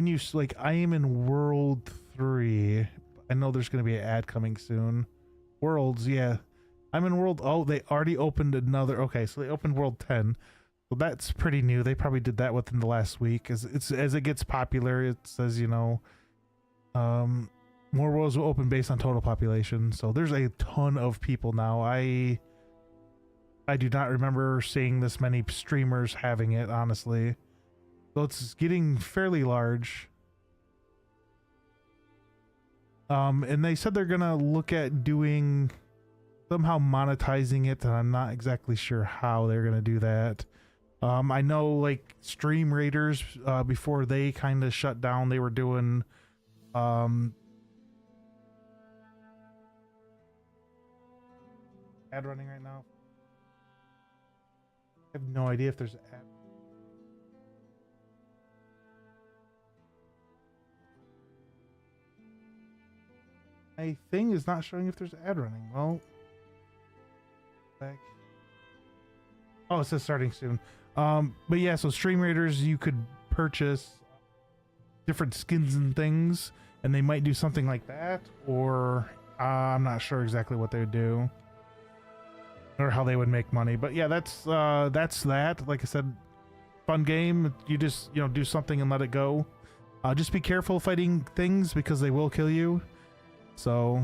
you, like, I am in world 3. I know there's going to be an ad coming soon. Worlds, yeah. I'm in world. Oh, they already opened another. Okay, so they opened world 10. Well, that's pretty new. They probably did that within the last week. As it gets popular, it says, you know, more worlds will open based on total population. So there's a ton of people now. I do not remember seeing this many streamers having it, honestly. So it's getting fairly large. And they said they're gonna look at doing somehow monetizing it, and I'm not exactly sure how they're gonna do that. I know like Stream Raiders, before they kind of shut down, they were doing ad running right now. I have no idea if there's ad. My thing is not showing if there's ad running. Well, back. Oh, it says starting soon. But yeah, so Stream Raiders, you could purchase different skins and things, and they might do something like that, or I'm not sure exactly what they would do or how they would make money. But yeah, that's that. Like I said, fun game. You just, you know, do something and let it go. Just be careful fighting things because they will kill you. So,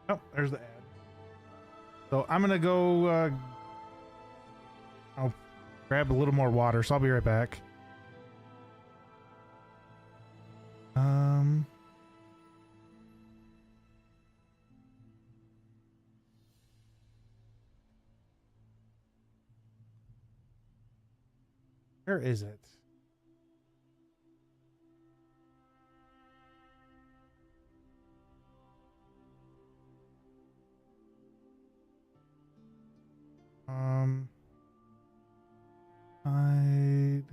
oh, there's the ad. So I'm gonna go. I'll grab a little more water, so I'll be right back. Where is it? Hide.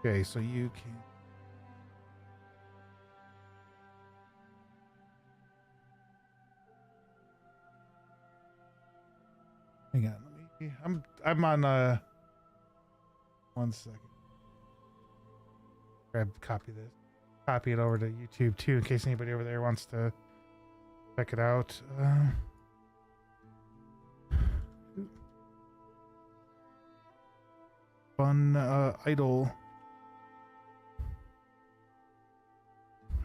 Okay, so you can. Hang on, let me. I'm on. 1 second. Copy this. Copy it over to YouTube too, in case anybody over there wants to check it out. Fun idle.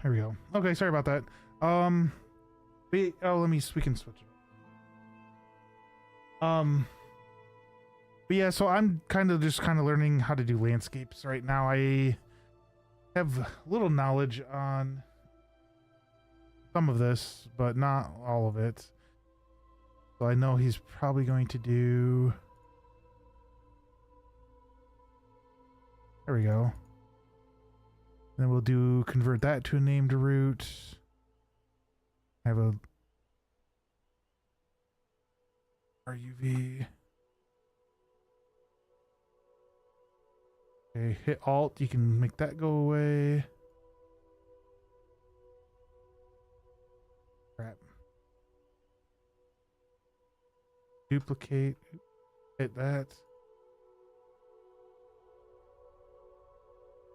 There we go. Okay, sorry about that. We can switch it. But yeah, so I'm kind of learning how to do landscapes right now. I have little knowledge on some of this, but not all of it. So I know he's probably going to do... There we go. Then we'll do convert that to a named route. I have a RUV. Okay, hit Alt, you can make that go away. Crap. Duplicate, hit that.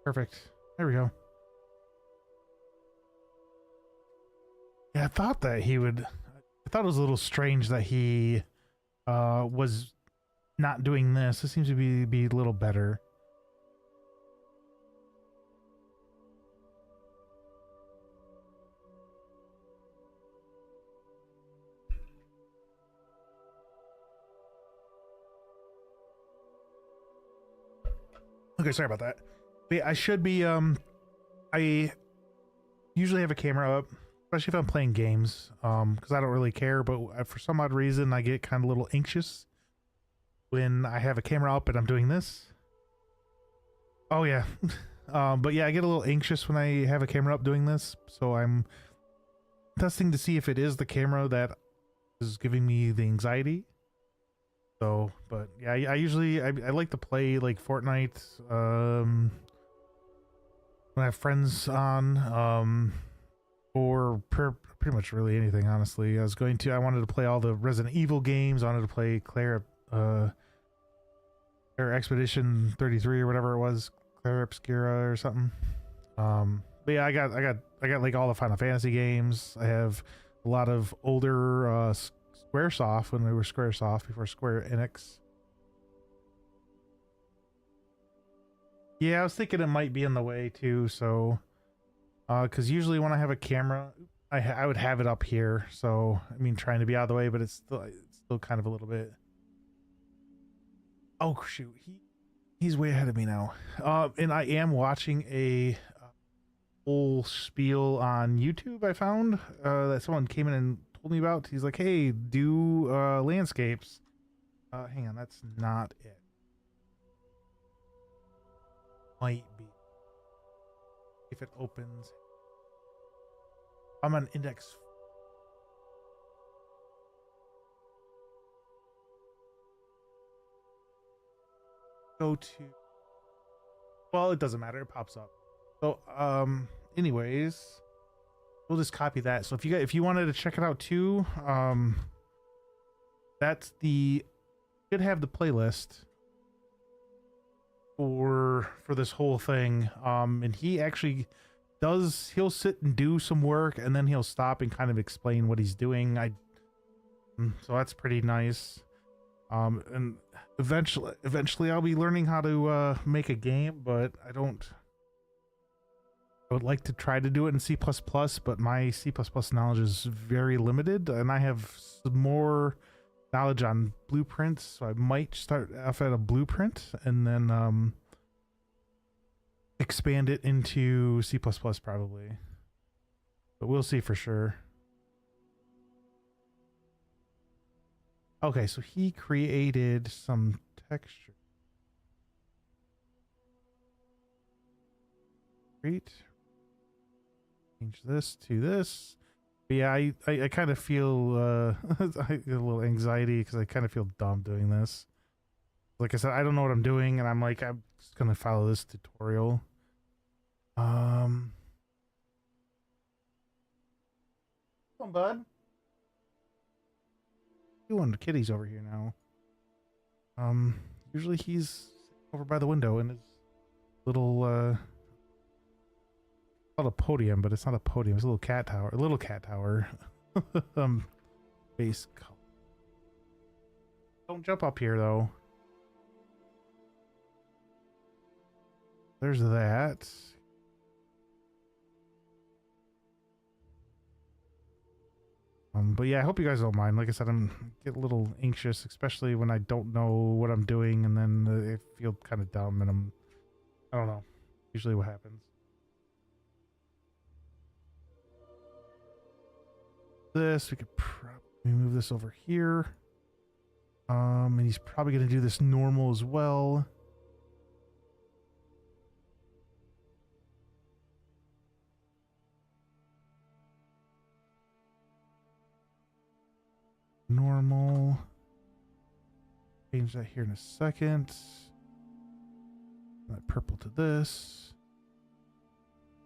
Perfect. There we go. Yeah, I thought that he would... I thought it was a little strange that he was not doing this. It seems to be a little better. Okay, sorry about that. But yeah, I should be, I usually have a camera up, especially if I'm playing games, because I don't really care, but for some odd reason, I get kind of a little anxious when I have a camera up and I'm doing this. Oh, yeah. But yeah, I get a little anxious when I have a camera up doing this, so I'm testing to see if it is the camera that is giving me the anxiety. So, but yeah, I usually, I like to play like Fortnite, when I have friends on, or pretty much really anything, honestly. I wanted to play all the Resident Evil games. I wanted to play Claire Expedition 33 or whatever it was, Claire Obscura or something. But yeah, I got like all the Final Fantasy games. I have a lot of older, Squaresoft, when we were Squaresoft before Square Enix. Yeah, I was thinking it might be in the way too, so because usually when I have a camera, I would have it up here, so I mean trying to be out of the way, but it's still kind of a little bit. Oh shoot, he's way ahead of me now. And I am watching a whole spiel on YouTube I found that someone came in and told me about. He's like, hey, do landscapes. Hang on, that's not it. Might be. If it opens. I'm on index. Go to. Well, it doesn't matter. It pops up. So, anyways, we'll just copy that. So if you wanted to check it out too, that's the, should have the playlist for this whole thing. And he actually he'll sit and do some work and then he'll stop and kind of explain what he's doing. So that's pretty nice. And eventually I'll be learning how to make a game, but I would like to try to do it in C++, but my C++ knowledge is very limited, and I have some more knowledge on blueprints, so I might start off at a blueprint and then expand it into C++ probably. But we'll see for sure. Okay, so he created some texture. Great. Change this to this. But yeah, I kind of feel I get a little anxiety because I kind of feel dumb doing this. Like I said, I don't know what I'm doing, and I'm just gonna follow this tutorial. Come on, bud. Doing the kitty's over here now. Usually he's over by the window in his little called a podium, but it's not a podium. It's a little cat tower. A little cat tower. Base color. Don't jump up here though. There's that. But yeah, I hope you guys don't mind. Like I said, I'm get a little anxious, especially when I don't know what I'm doing, and then I feel kind of dumb, and I don't know. Usually what happens. this. We could probably move this over here. And he's probably going to do this normal as well. Normal. Change that here in a second. That purple to this.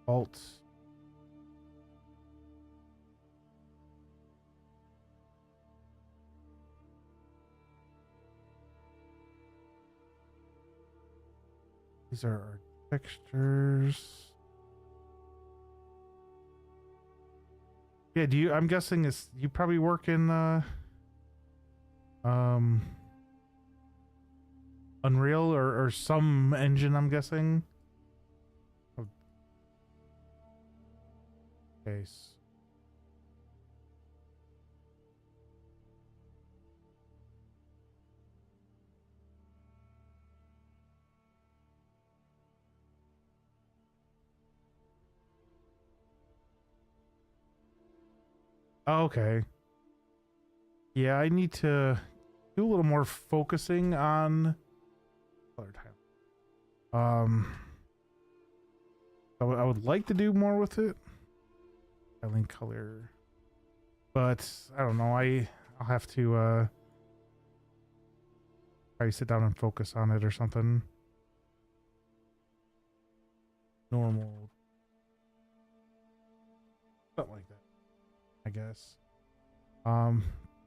Alt. These are our textures. Yeah, I'm guessing you probably work in Unreal or some engine, I'm guessing. Okay. Okay. Yeah, I need to do a little more focusing on color time. I would like to do more with it. Tiling color. But I don't know, I'll have to probably sit down and focus on it or something. Normal. Something like that, I guess.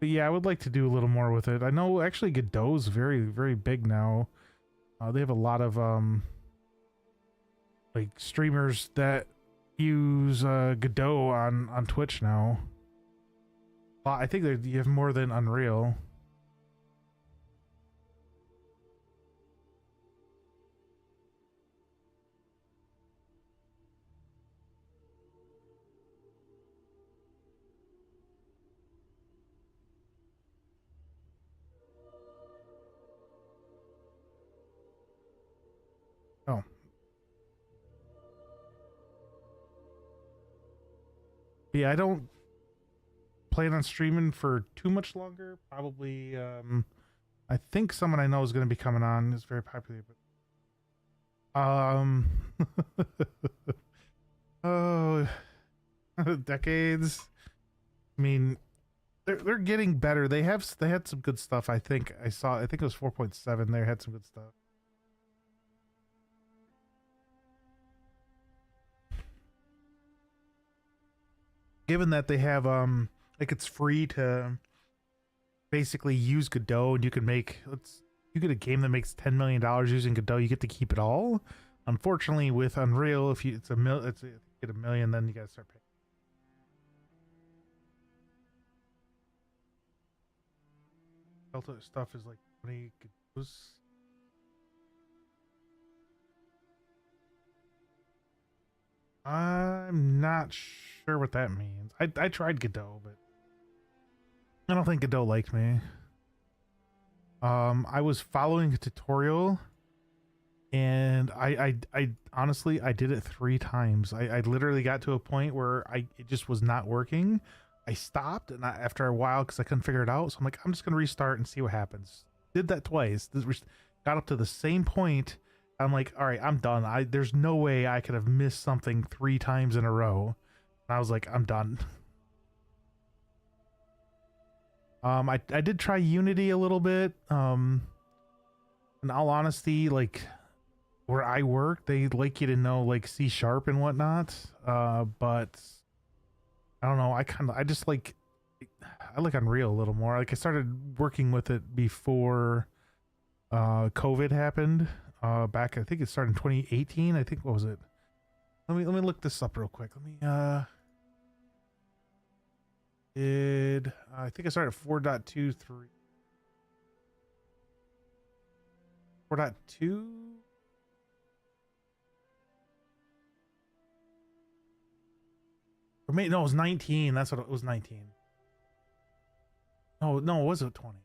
But yeah, I would like to do a little more with it. I know actually Godot's very, very big now. They have a lot of like streamers that use Godot on Twitch now. I think you have more than Unreal. Oh. Yeah, I don't plan on streaming for too much longer. Probably, I think someone I know is going to be coming on. It's very popular, but oh, decades. I mean, they're getting better. They had some good stuff. I think it was 4.7. They had some good stuff. Given that they have like it's free to basically use Godot, and you can make you get a game that makes $10 million using Godot, you get to keep it all. Unfortunately, with Unreal, if you get $1 million, then you gotta start paying. Delta stuff is like 20 Godots. I'm not sure what that means. I tried Godot, but I don't think Godot liked me. I was following a tutorial, and I honestly I did it 3 times. I literally got to a point where it just was not working. I stopped, and after a while, because I couldn't figure it out, so I'm like, I'm just gonna restart and see what happens. Did that twice. Got up to the same point. I'm like, all right, I'm done. There's no way I could have missed something 3 times in a row. And I was like, I'm done. I did try Unity a little bit. In all honesty, like where I work, they like you to know like C# and whatnot. But I don't know. I like Unreal a little more. Like I started working with it before COVID happened. Back, I think it started in 2018. I think, what was it? Let me look this up real quick. I think I started at 4.23. 4.2? Or maybe, no, it was 19. That's what it was, 19. No, it wasn't 20.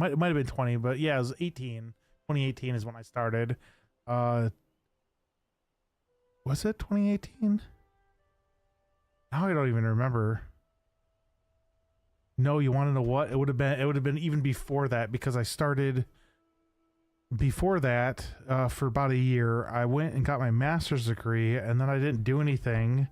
It might have been 20, but yeah, it was 18. 2018 is when I started. Was it 2018? Now I don't even remember. No, you want to know what? It would have been even before that, because I started before that for about a year. I went and got my master's degree, and then I didn't do anything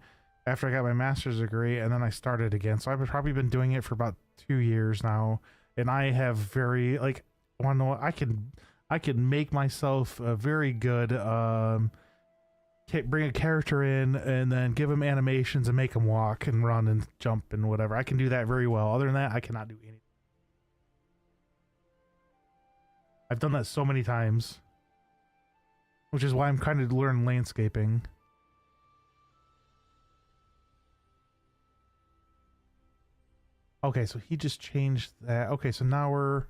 after I got my master's degree, and then I started again. So I've probably been doing it for about 2 years now, and I have very like, want to know what? I can make myself a very good bring a character in and then give him animations and make him walk and run and jump and whatever. I can do that very well. Other than that, I cannot do anything. I've done that so many times, which is why I'm kind of learning landscaping. Okay, so he just changed that. Okay, so now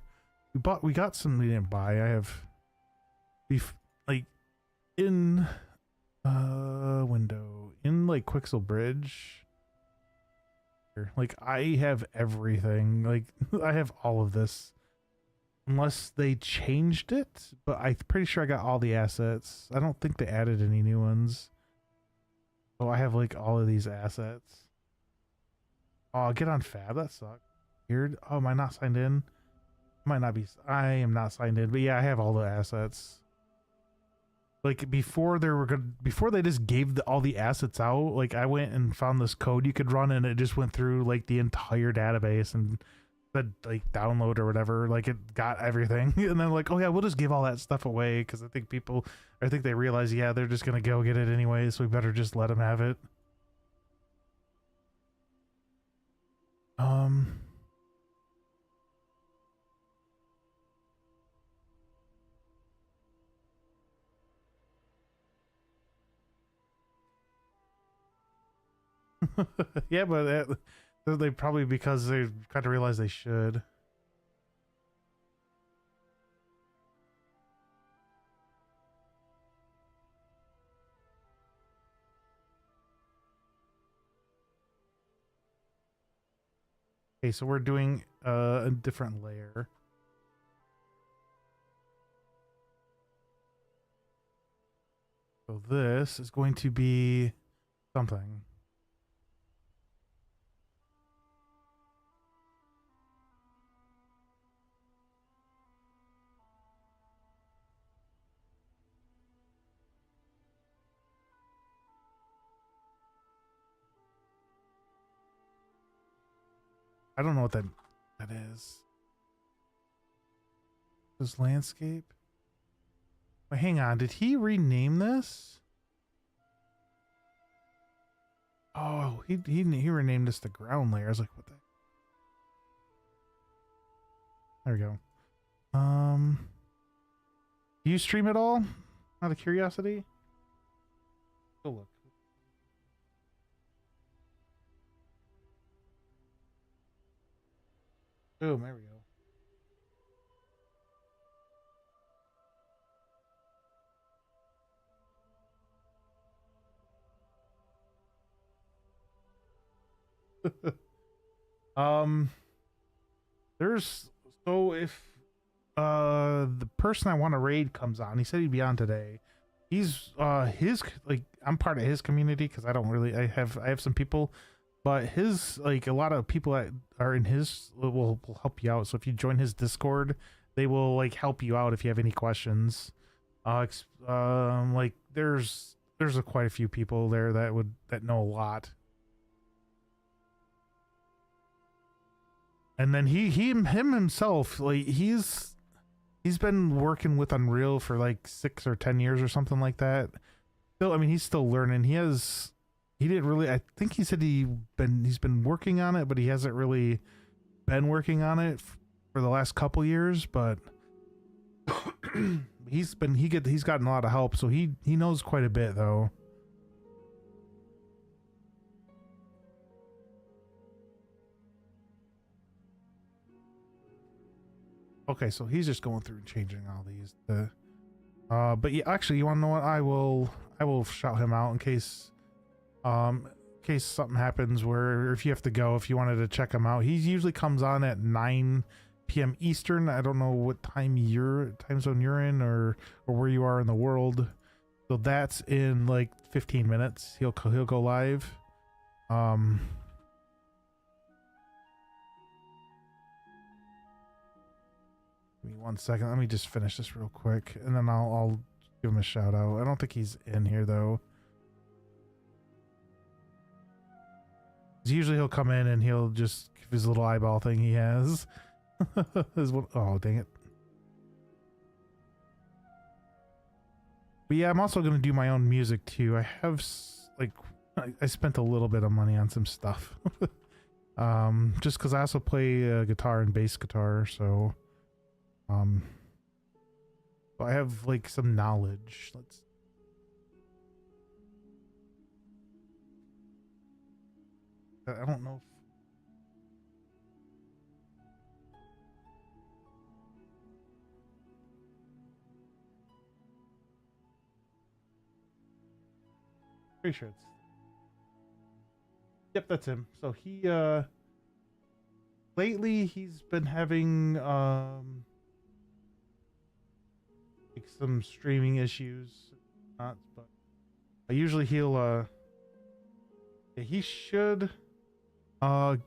we got some we didn't buy. I have like in window in like Quixel Bridge. Like I have everything. Like I have all of this. Unless they changed it, but I'm pretty sure I got all the assets. I don't think they added any new ones. So I have like all of these assets. Oh, get on Fab. That sucks. Weird. Oh, am I not signed in? Might not be. I am not signed in, but yeah, I have all the assets. Like before before they just gave all the assets out, like I went and found this code you could run and it just went through like the entire database and said like download or whatever, like it got everything. And then like, oh yeah, we'll just give all that stuff away because I think they realize, yeah, they're just gonna go get it anyway, so we better just let them have it. Yeah, but they probably, because they kind of realize they should. Okay, so we're doing a different layer. So this is going to be something. I don't know what that is. This landscape. Wait, hang on. Did he rename this? Oh, he renamed this the ground layer. I was like, what the? There we go. Do you stream at all? Out of curiosity? Go look. Oh, there we go. There's, so if the person I want to raid comes on, he said he'd be on today. He's his, like, I'm part of his community because I have some people, but his, like, a lot of people that are in his will help you out. So if you join his Discord, they will like help you out if you have any questions. Like there's quite a few people there that know a lot. And then him himself, like he's been working with Unreal for like 6 or 10 years or something like that. Still, I mean, he's still learning. He didn't really, I think he said he's been working on it, but he hasn't really been working on it for the last couple years, but he's gotten a lot of help, so he knows quite a bit though. Okay, so he's just going through and changing all these. But yeah, actually, you want to know what? I will shout him out in case something happens where, if you have to go, if you wanted to check him out. He usually comes on at 9 p.m. Eastern. I don't know what time zone you're in or where you are in the world. So that's in like 15 minutes. He'll go live. Um, Give me 1 second. Let me just finish this real quick, and then I'll give him a shout out. I don't think he's in here though. 'Cause usually he'll come in and he'll just give his little eyeball thing he has. Oh, dang it. But yeah, I'm also going to do my own music too. I have like I spent a little bit of money on some stuff. Just because I also play guitar and bass guitar, so I have like some knowledge. I don't know if pretty sure it's, yep, that's him. So he lately he's been having like some streaming issues, not, but usually he'll yeah, he should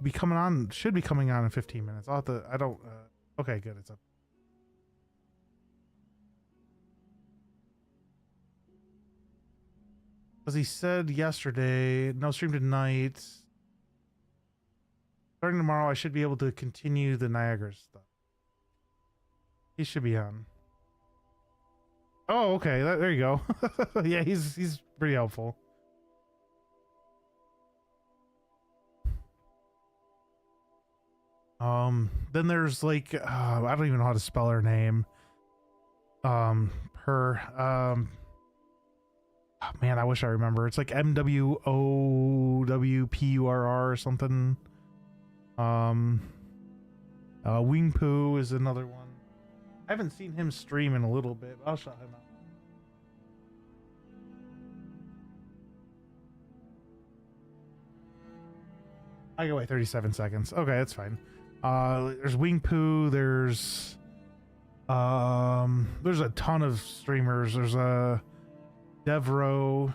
be coming on, should be coming on in 15 minutes. I'll have to, I don't okay, good, it's up. As he said yesterday, no stream tonight. Starting tomorrow, I should be able to continue the Niagara stuff. He should be on. Oh, okay. There you go. Yeah, he's pretty helpful. Then there's like I don't even know how to spell her name. Oh, man, I wish I remember. It's like MWOWPURR or something. Wing Poo is another one. I haven't seen him stream in a little bit. I'll shout him out. I can wait 37 seconds. Okay, that's fine. There's Wing Poo. There's a ton of streamers. There's a Devro.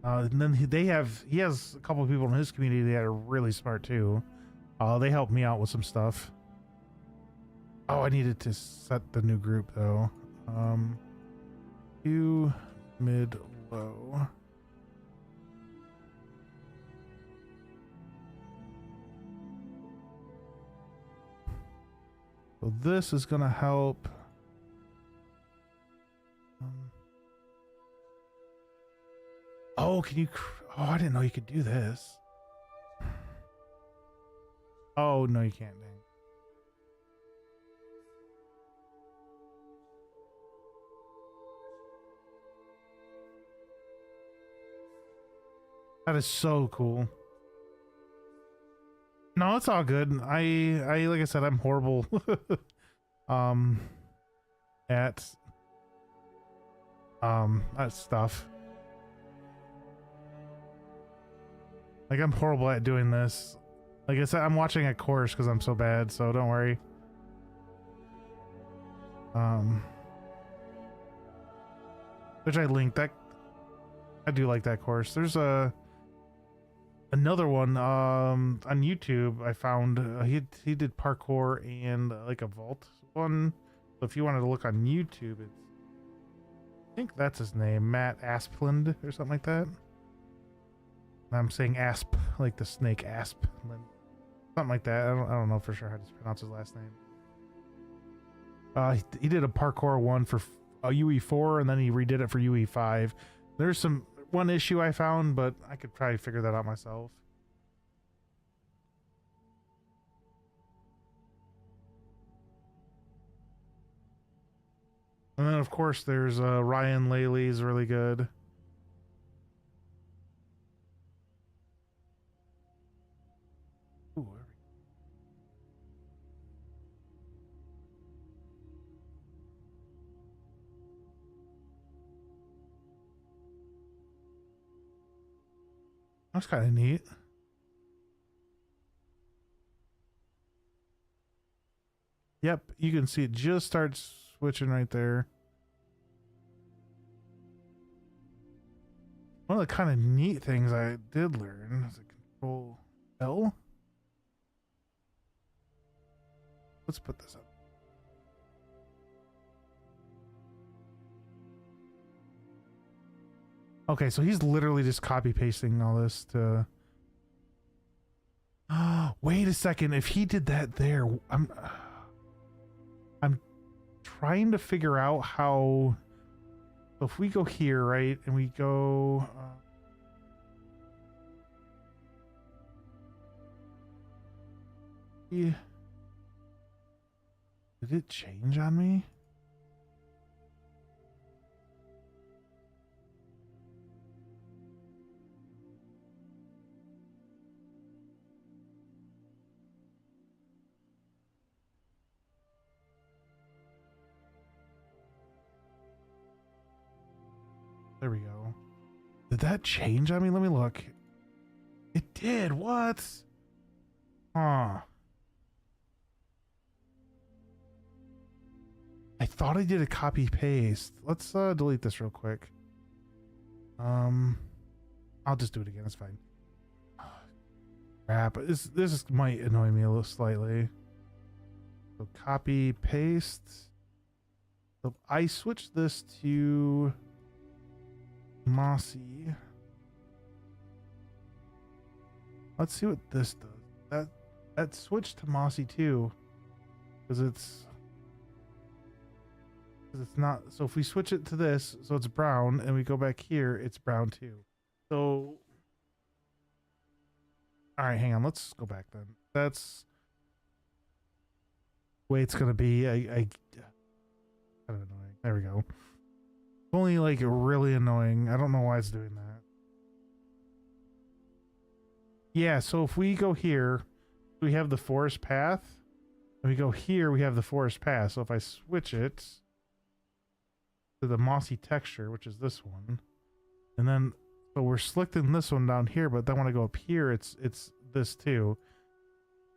And then he has a couple of people in his community that are really smart too. They helped me out with some stuff. Oh, I needed to set the new group though. Q mid low. So this is gonna help. Oh, can you? Oh, I didn't know you could do this. Oh no, you can't. Dang. That is so cool. No, it's all good. I like I said, I'm horrible. At that stuff. Like I'm horrible at doing this. Like I said, I'm watching a course because I'm so bad, so don't worry. Which I linked that. I do like that course. There's another one on YouTube I found. He did parkour and like a vault one. So if you wanted to look on YouTube, it's, I think that's his name, Matt Asplund or something like that. I'm saying Asp, like the snake Asp, something like that. I don't know for sure how to pronounce his last name. He did a parkour one for UE4, and then he redid it for UE5. There's one issue I found, but I could probably figure that out myself. And then of course there's Ryan Laley's really good. Ooh, that's kind of neat. Yep, you can see it just starts switching right there. One of the kind of neat things I did learn is a control L. Let's put this up. Okay, so he's literally just copy pasting all this to. Wait a second. If he did that there, I'm trying to figure out how. So if we go here, right, and we go. Yeah. Did it change on me? There we go. Did that change on me? Let me look. It did. What? Huh. I thought I did a copy paste. Let's delete this real quick. I'll just do it again. It's fine. Crap. This might annoy me a little slightly. So copy paste. So I switched this to Mossy. Let's see what this does. That switched to Mossy too, because it's not. So if we switch it to this, so it's brown, and we go back here, it's brown too. So, all right, hang on. Let's go back then. That's the way it's gonna be. I kind of annoying. There we go. Only like really annoying. I don't know why it's doing that. Yeah, so if we go here, we have the forest path. And we go here, we have the forest path. So if I switch it to the mossy texture, which is this one, and then so we're selecting this one down here, but then when I go up here, it's this too.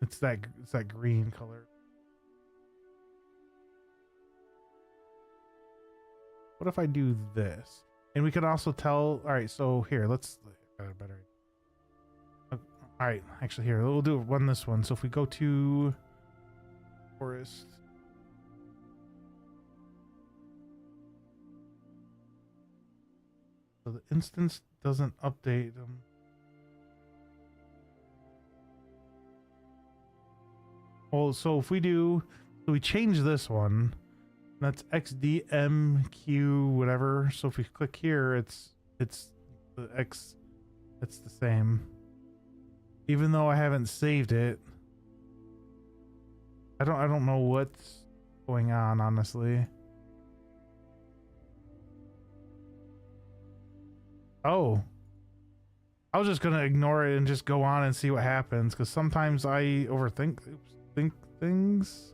It's that green color. What if I do this? And we could also tell. All right, so here, let's better. All right, actually, here we'll do this one. So if we go to forest, so the instance doesn't update them. Well, so if we do, so we change this one. That's XDMQ whatever. So if we click here, it's the X. It's the same. Even though I haven't saved it, I don't know what's going on, honestly. Oh, I was just gonna ignore it and just go on and see what happens, because sometimes I overthink think things.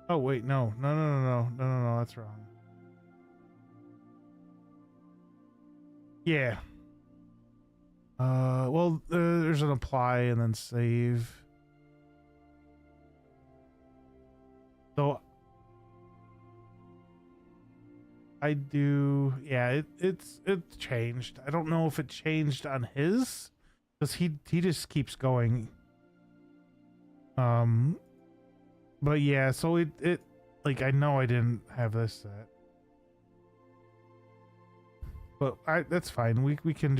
Oh wait, no, that's wrong. Yeah. Well, there's an apply and then save. So I do, yeah, it's changed. I don't know if it changed on his, because he just keeps going. But yeah, so it like, I know I didn't have this set. But that's fine. We can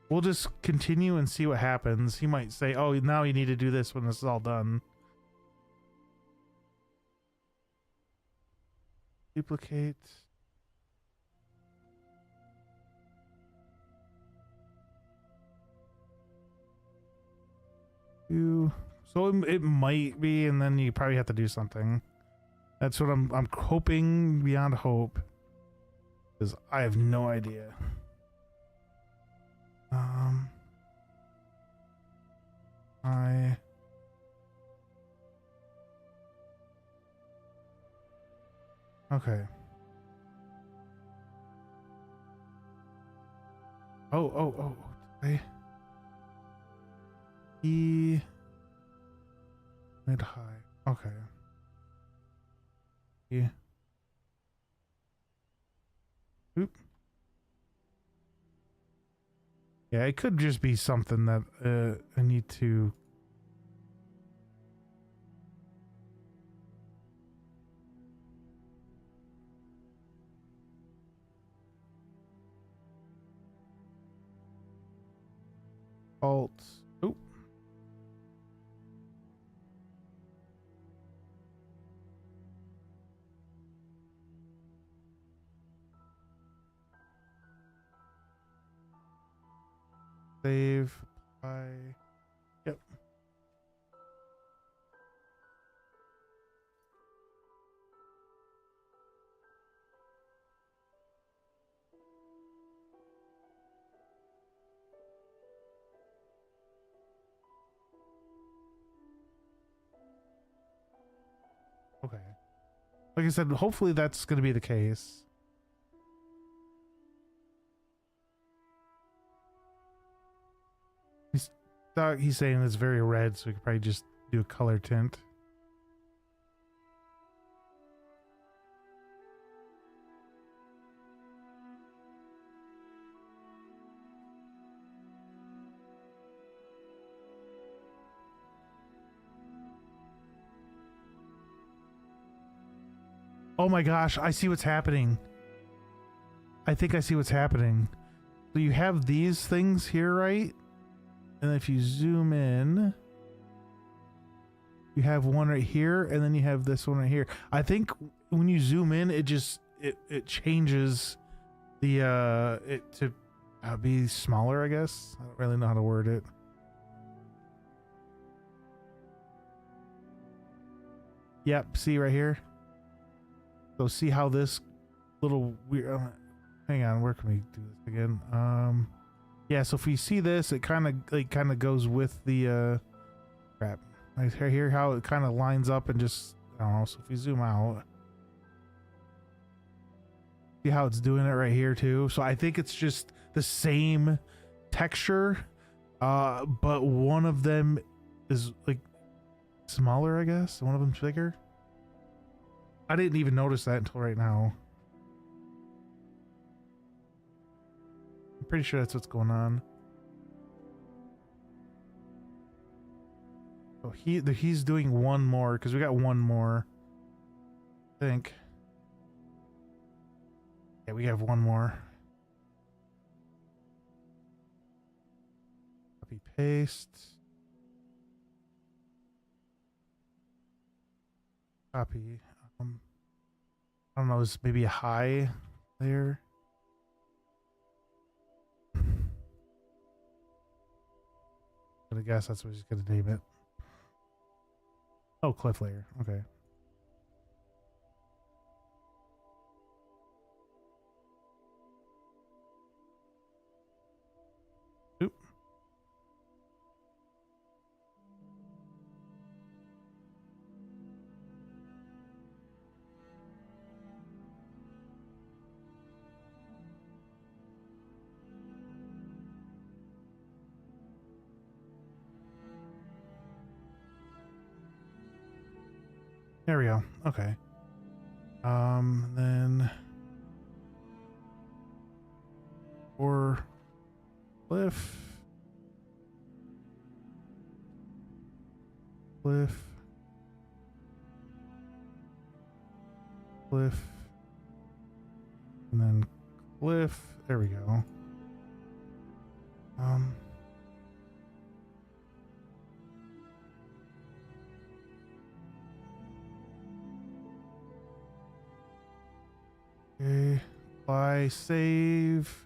we'll just continue and see what happens. He might say, "Oh, now you need to do this when this is all done." Duplicate. So it might be, and then you probably have to do something. That's what I'm hoping beyond hope, because I have no idea. Okay. Oh. Okay. E mid high. Okay. Yeah. Oop. Yeah, it could just be something that I need to. Alt. Oop. Save. Apply. Yep. Okay. Like I said, hopefully that's going to be the case. He's saying it's very red, so we could probably just do a color tint. Oh my gosh, I see what's happening. I think I see what's happening. So you have these things here, right? And if you zoom in, you have one right here, and then you have this one right here. I think when you zoom in, it just it changes the it to be smaller, I guess. I don't really know how to word it. Yep, see right here. So see how this little weird. Hang on, where can we do this again? Yeah. So if we see this, it kind of goes with the crap. Right here, how it kind of lines up and just I don't know. So if we zoom out, see how it's doing it right here too. So I think it's just the same texture, but one of them is like smaller, I guess. One of them's bigger. I didn't even notice that until right now. I'm pretty sure that's what's going on. So he's doing one more because we got one more. I think. Yeah, we have one more. Copy paste. Copy. I don't know, is maybe a high layer? I guess that's what he's gonna name it. Oh, cliff layer. Okay. Oop. There we go. Okay. Then or cliff. Cliff. Cliff. And then cliff. There we go. Okay. Apply, save.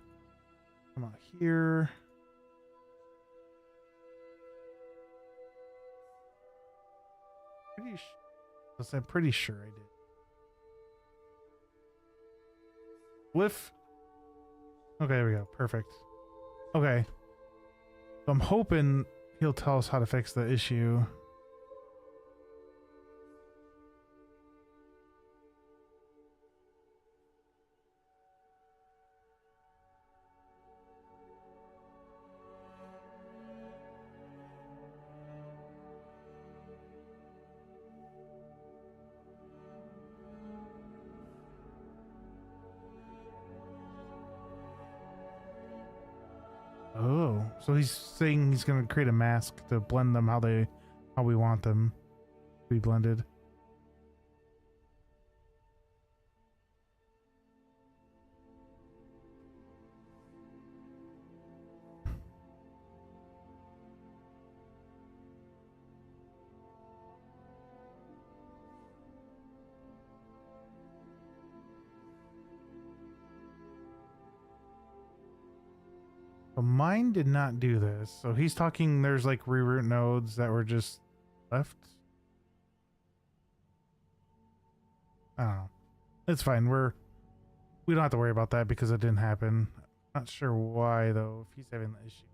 Come out here. I'm pretty sure I did. Cliff. Okay, there we go. Perfect. Okay. So I'm hoping he'll tell us how to fix the issue. So he's saying he's gonna create a mask to blend them how we want them to be blended. So mine did not do this. So he's talking there's like reroute nodes that were just left. I don't know. It's fine. We don't have to worry about that because it didn't happen. Not sure why though, if he's having the issue.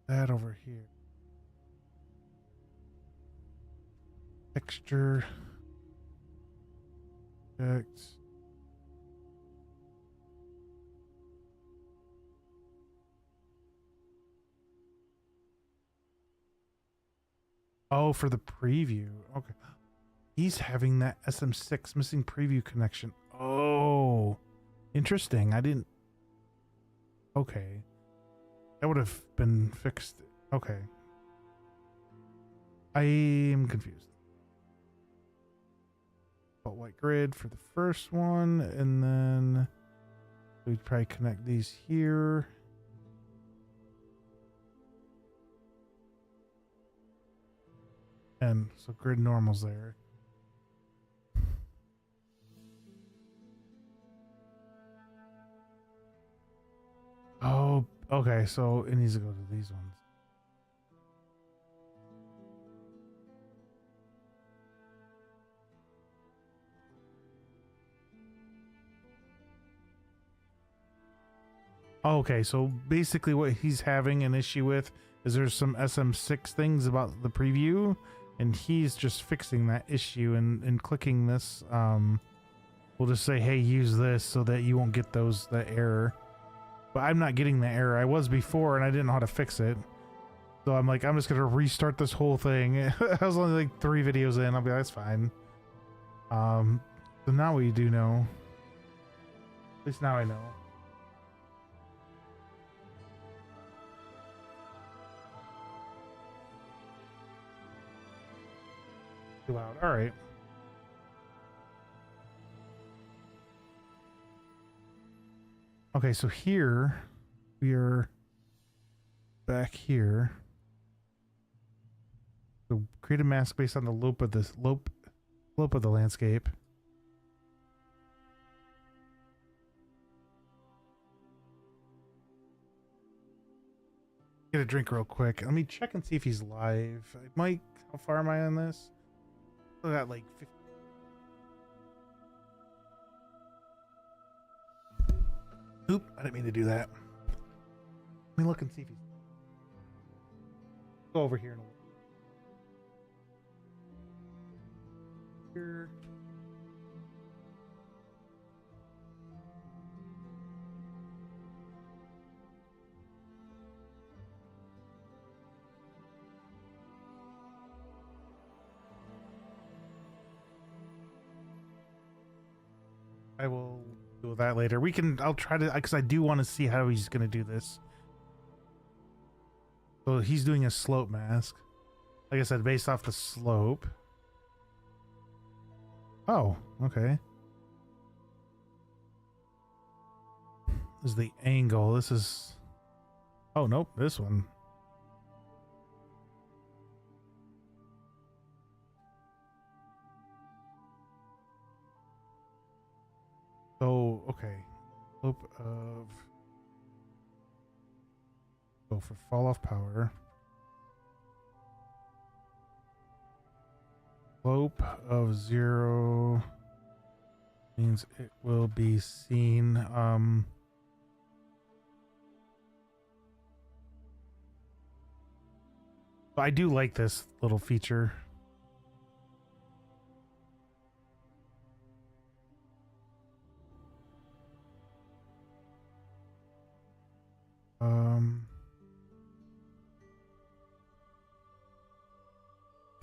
That over here. Texture. Object. Oh, for the preview. Okay. He's having that SM6 missing preview connection. Oh, interesting. I didn't. Okay. That would have been fixed. Okay. I am confused. But white grid for the first one, and then we'd probably connect these here. And so grid normal's there. Oh, okay. So it needs to go to these ones. Okay, so basically what he's having an issue with is there's some SM6 things about the preview, and he's just fixing that issue and clicking this. We'll just say, hey, use this so that you won't get that error. But I'm not getting the error. I was before and I didn't know how to fix it. So I'm like, I'm just going to restart this whole thing. I was only like 3 videos in. I'll be like, that's fine. So now we do know. At least now I know. Too loud. All right. Okay, so here we are back here. So create a mask based on the slope of the landscape. Get a drink real quick. Let me check and see if he's live. Mike, how far am I on this? I got like 50. Oop, I didn't mean to do that. Let me look and see if he's... Go over here in a little. Here. I will do that later. I'll try to, because I do want to see how he's going to do this. So he's doing a slope mask. Like I said, based off the slope. Oh, okay. This is the angle. This is... Oh, nope, this one. So, okay. Slope of... Go for fall off power. Slope of 0 means it will be seen. I do like this little feature.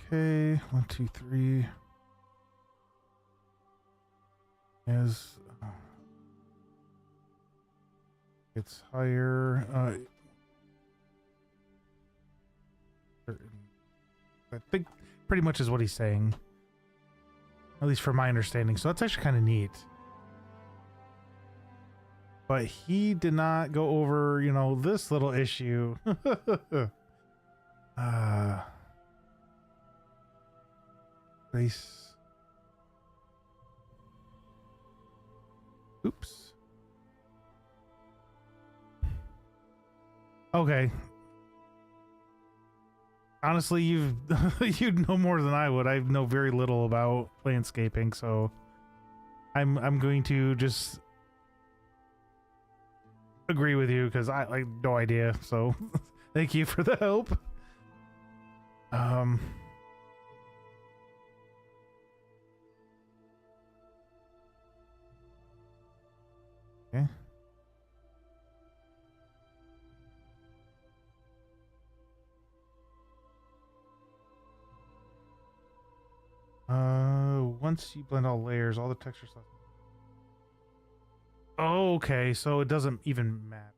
Okay, 1, 2, 3. As It's higher. I think pretty much is what he's saying. At least from my understanding. So that's actually kind of neat. But he did not go over, you know, this little issue. Base. Oops. Okay. Honestly, you'd know more than I would. I know very little about landscaping, so I'm going to just agree with you because I like no idea. So thank you for the help. Okay. Once you blend all layers, all the textures left. Oh, okay, so it doesn't even matter.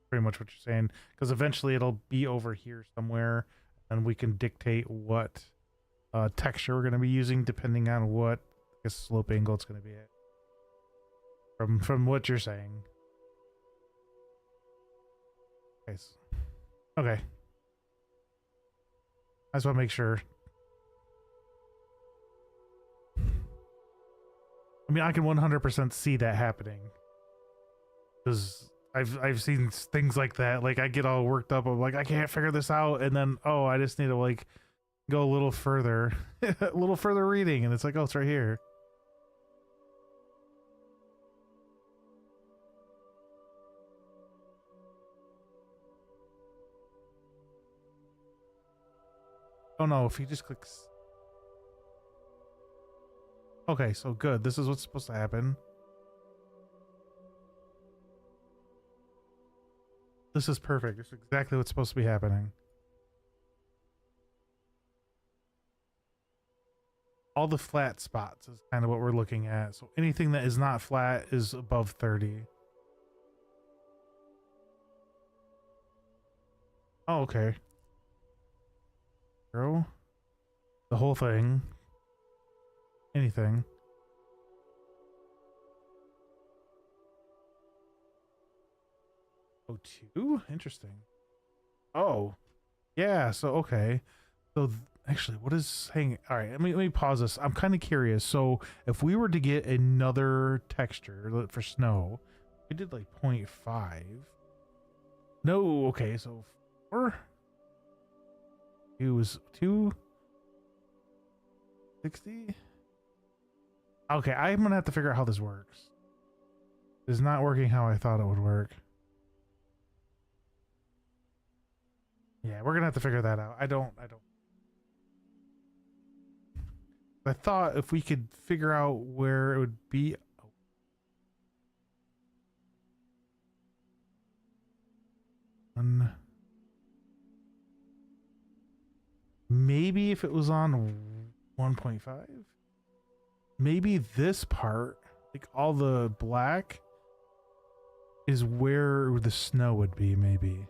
Pretty much what you're saying, because eventually it'll be over here somewhere, and we can dictate what texture we're going to be using depending on what I guess slope angle it's going to be at. From what you're saying. Okay. Okay. I just want to make sure. I mean, I can 100% see that happening because I've seen things like that. Like I get all worked up. I'm like, I can't figure this out, and then oh, I just need to like go a little further, a little further reading, and it's like, oh, it's right here. Oh no, if he just clicks. Okay, so good. This is what's supposed to happen. This is perfect. It's exactly what's supposed to be happening. All the flat spots is kind of what we're looking at. So anything that is not flat is above 30. Oh, okay. Zero. The whole thing. Anything. Oh, two? Interesting. Oh. Yeah, so okay. So actually, what is hanging? All right, let me pause this. I'm kind of curious. So if we were to get another texture for snow, we did like 0.5. No, okay, so 4. It was 260. Okay, I'm gonna have to figure out how this works. It's not working how I thought it would work. Yeah, we're gonna have to figure that out. I thought if we could figure out where it would be. Maybe if it was on 1.5, maybe this part, like all the black, is where the snow would be, maybe.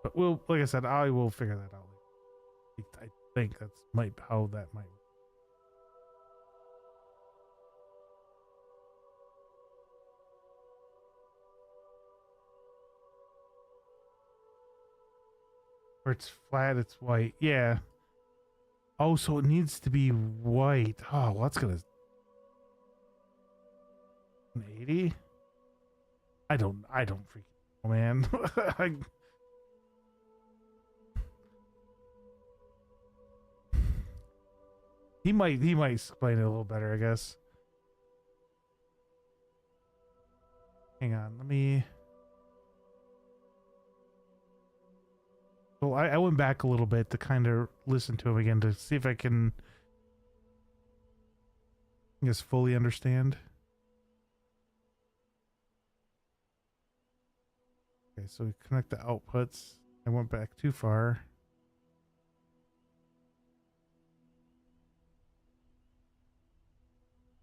But we'll, like I said, I will figure that out later. I think that's how that might work. Where it's flat, it's white. Yeah. Oh, so it needs to be white. Oh, well, that's gonna 80. I don't freaking know, man. He might explain it a little better, I guess. Hang on, let me. So I went back a little bit to kind of listen to him again to see if I can, I guess, fully understand. Okay, so we connect the outputs. I went back too far.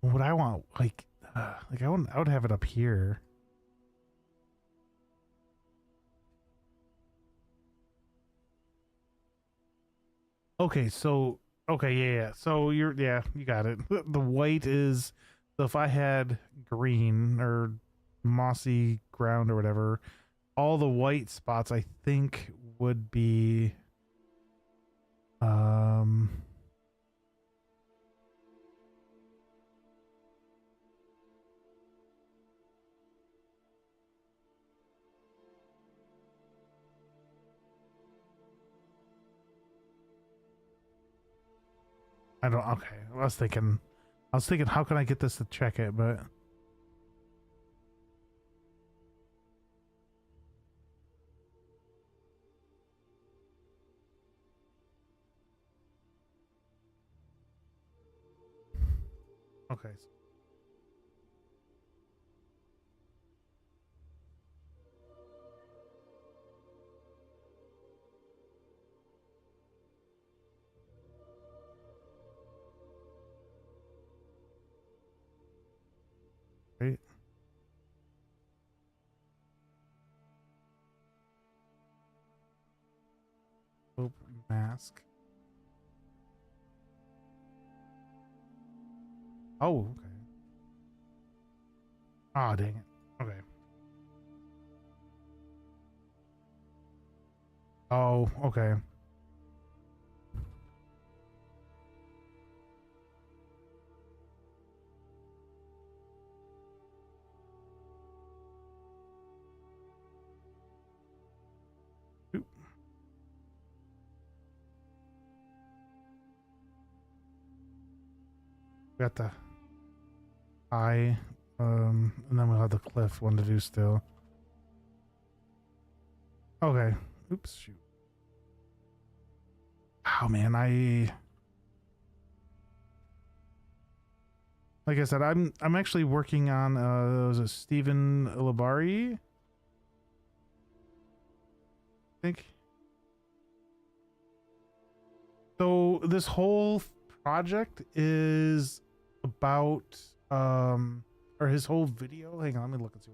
What I want, like I would have it up here. Okay, so okay, yeah. So yeah, you got it. The white is, so if I had green or mossy ground or whatever, all the white spots I think would be um I don't, okay. I was thinking how can I get this to check it, but okay. Right. Open mask. Oh, okay. Oh, dang it. Okay. Oh, okay. Oop. Got the eye, and then we'll have the cliff one to do still. Okay. Oops, shoot. Oh man, like I said, I'm actually working on was it Stephen Labari? I think. So this whole project is about or his whole video. Hang on, let me look and see.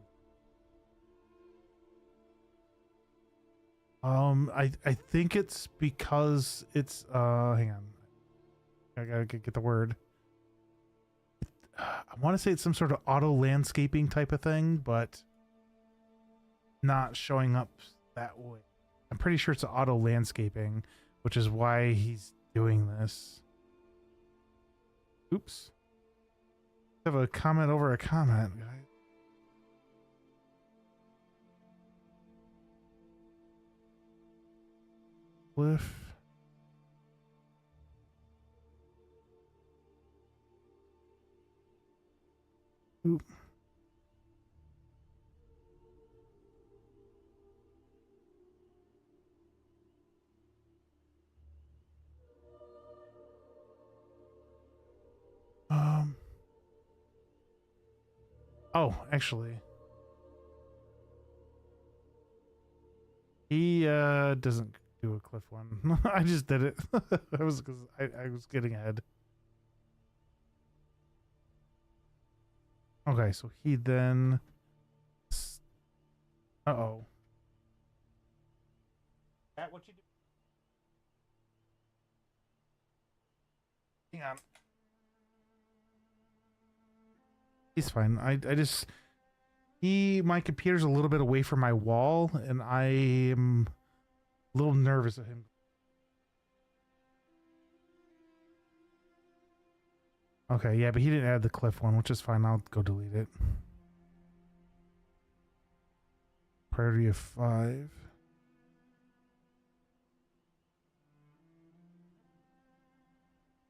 I think it's because it's hang on. I gotta get the word. I want to say it's some sort of auto landscaping type of thing, but not showing up that way. I'm pretty sure it's auto landscaping, which is why he's doing this. Oops. I have a comment over a comment, guys. Cliff. Oop. Um. Oh, actually, he doesn't do a cliff one. I just did it. I was because I was getting ahead. Okay, so he then. Uh oh. At what you do? Hang on. He's fine. I just my computer's a little bit away from my wall, and I am a little nervous of him. Okay, yeah, but he didn't add the cliff one, which is fine. I'll go delete it. Priority of 5.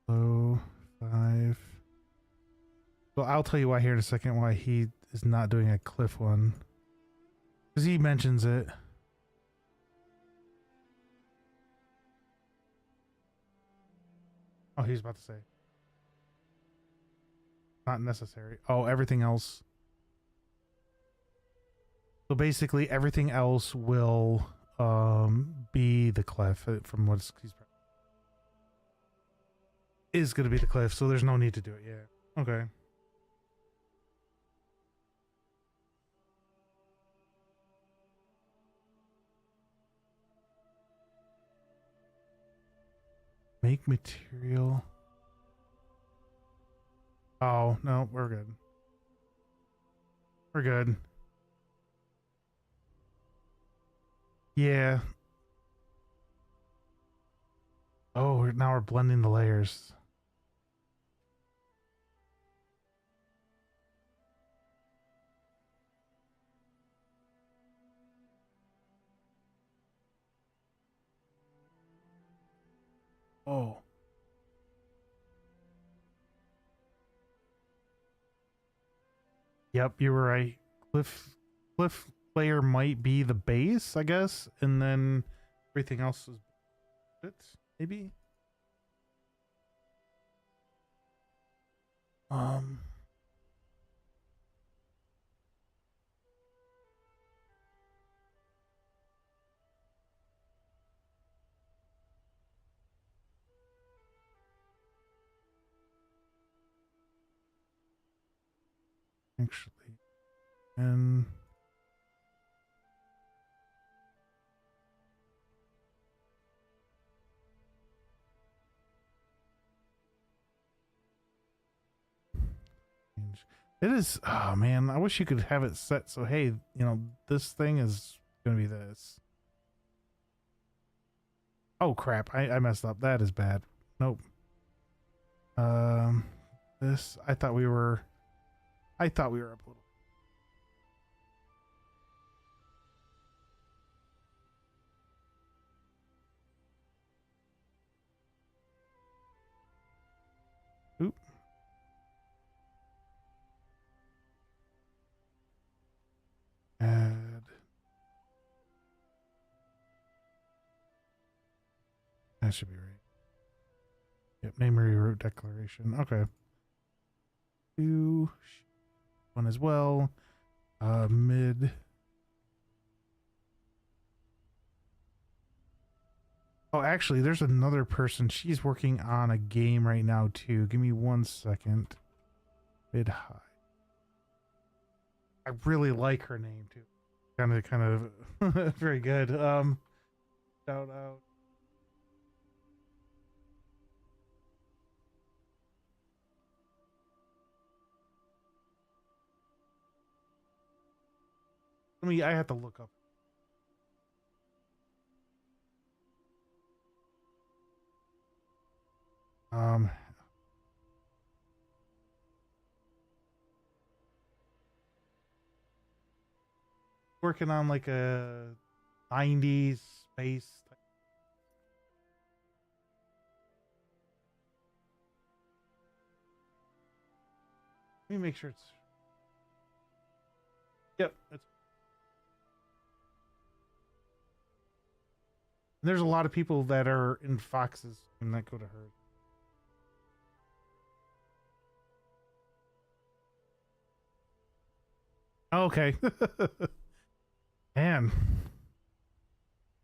Low 5. Well, I'll tell you why here in a second. Why he is not doing a cliff one, because he mentions it. Oh, he's about to say not necessary. Oh, everything else. So basically, everything else will be the cliff from what he's is going to be the cliff. So there's no need to do it. Yeah. Okay. Make material. Oh, no, we're good. We're good. Yeah. Oh, now we're blending the layers. Oh. Yep, you were right. Cliff layer might be the base, I guess, and then everything else is it, maybe. Um, actually, and change. It is. Oh man, I wish you could have it set so hey, you know, this thing is gonna be this. Oh crap! I messed up. That is bad. Nope. Um, this I thought we were. I thought we were up a little. Oop. Add. That should be right. Yep. Memory root declaration. Okay. Two. One as well. Mid. Oh, actually, there's another person. She's working on a game right now too. Give me 1 second. Mid high. I really like her name too. Kind of very good. Shout out. I have to look up. Um, Working on like a 90s space. Let me make sure it's. Yep. There's a lot of people that are in Fox's and that go to her. Okay. Man,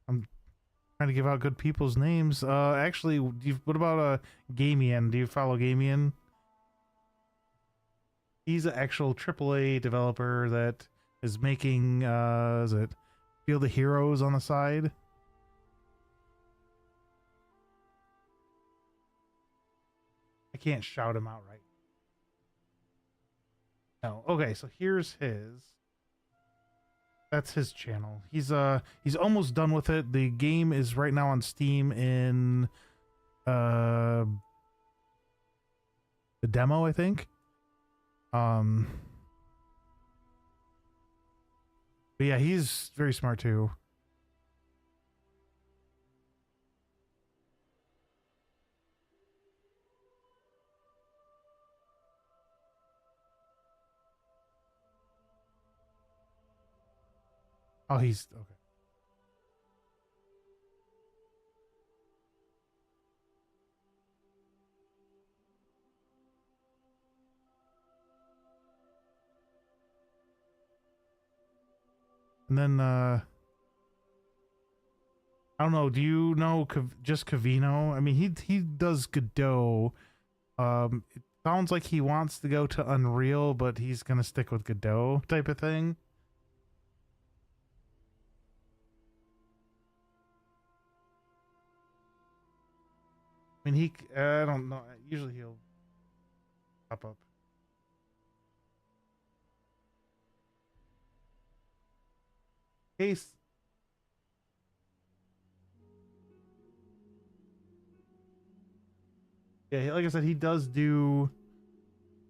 I'm trying to give out good people's names. Actually, what about Gamian? Do you follow Gamian? He's an actual AAA developer that is making is it Field of Heroes on the side? I can't shout him out right. No. Okay, so here's his. That's his channel. He's almost done with it. The game is right now on Steam in uh the demo, I think. Um but yeah, he's very smart too. Oh, he's okay. And then I don't know, do you know just Cavino? I mean, he does Godot. It sounds like he wants to go to Unreal, but he's gonna stick with Godot type of thing. I mean, I don't know. Usually he'll pop up. Case. Yeah, like I said, he does do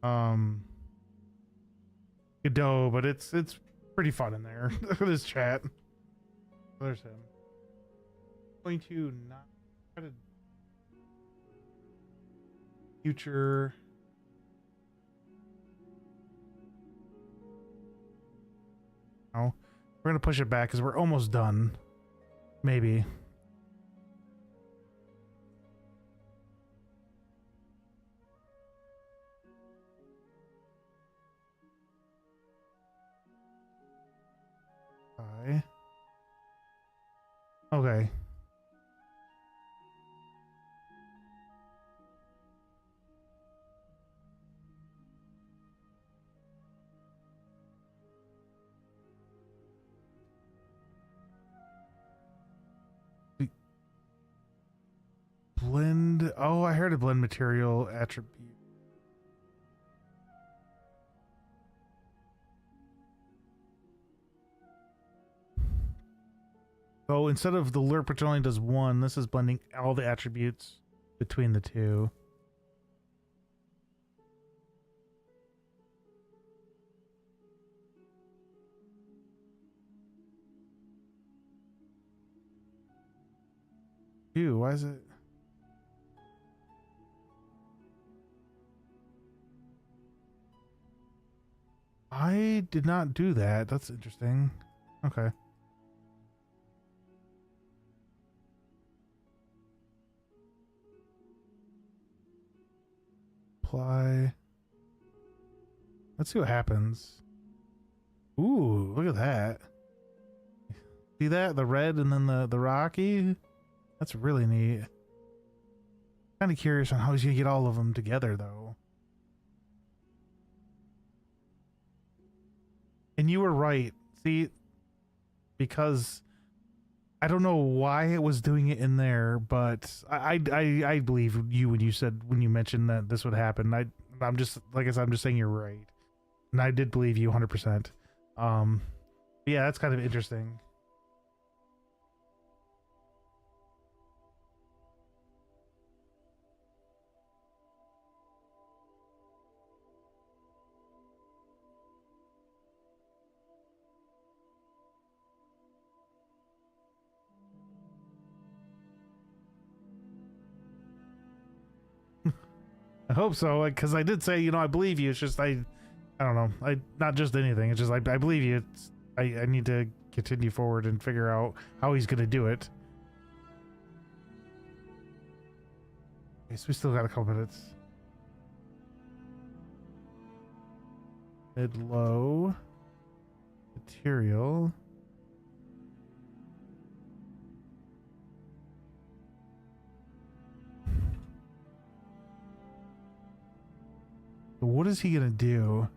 um Godot, but it's pretty fun in there. Look at his chat. There's him. Going to not try to future. No, we're gonna push it back because we're almost done. Maybe. Okay. Blend. Oh, I heard a blend material attribute. So instead of the lerp, which only does one, this is blending all the attributes between the two. Ew, why is it? I did not do that. That's interesting. Okay. Apply. Let's see what happens. Ooh, look at that. See that? The red and then the rocky? That's really neat. Kind of curious on how he's gonna get all of them together though. And you were right. See, because I don't know why it was doing it in there, but I believe you when you mentioned that this would happen. I'm just, like I said, I'm just saying you're right. And I did believe you 100%. Yeah, that's kind of interesting. I hope so, because I did say, I believe you. It's just I don't know. Not just anything. It's just I believe you. I need to continue forward and figure out how he's gonna do it. Okay, so we still got a couple minutes. Mid low material. What is he gonna do?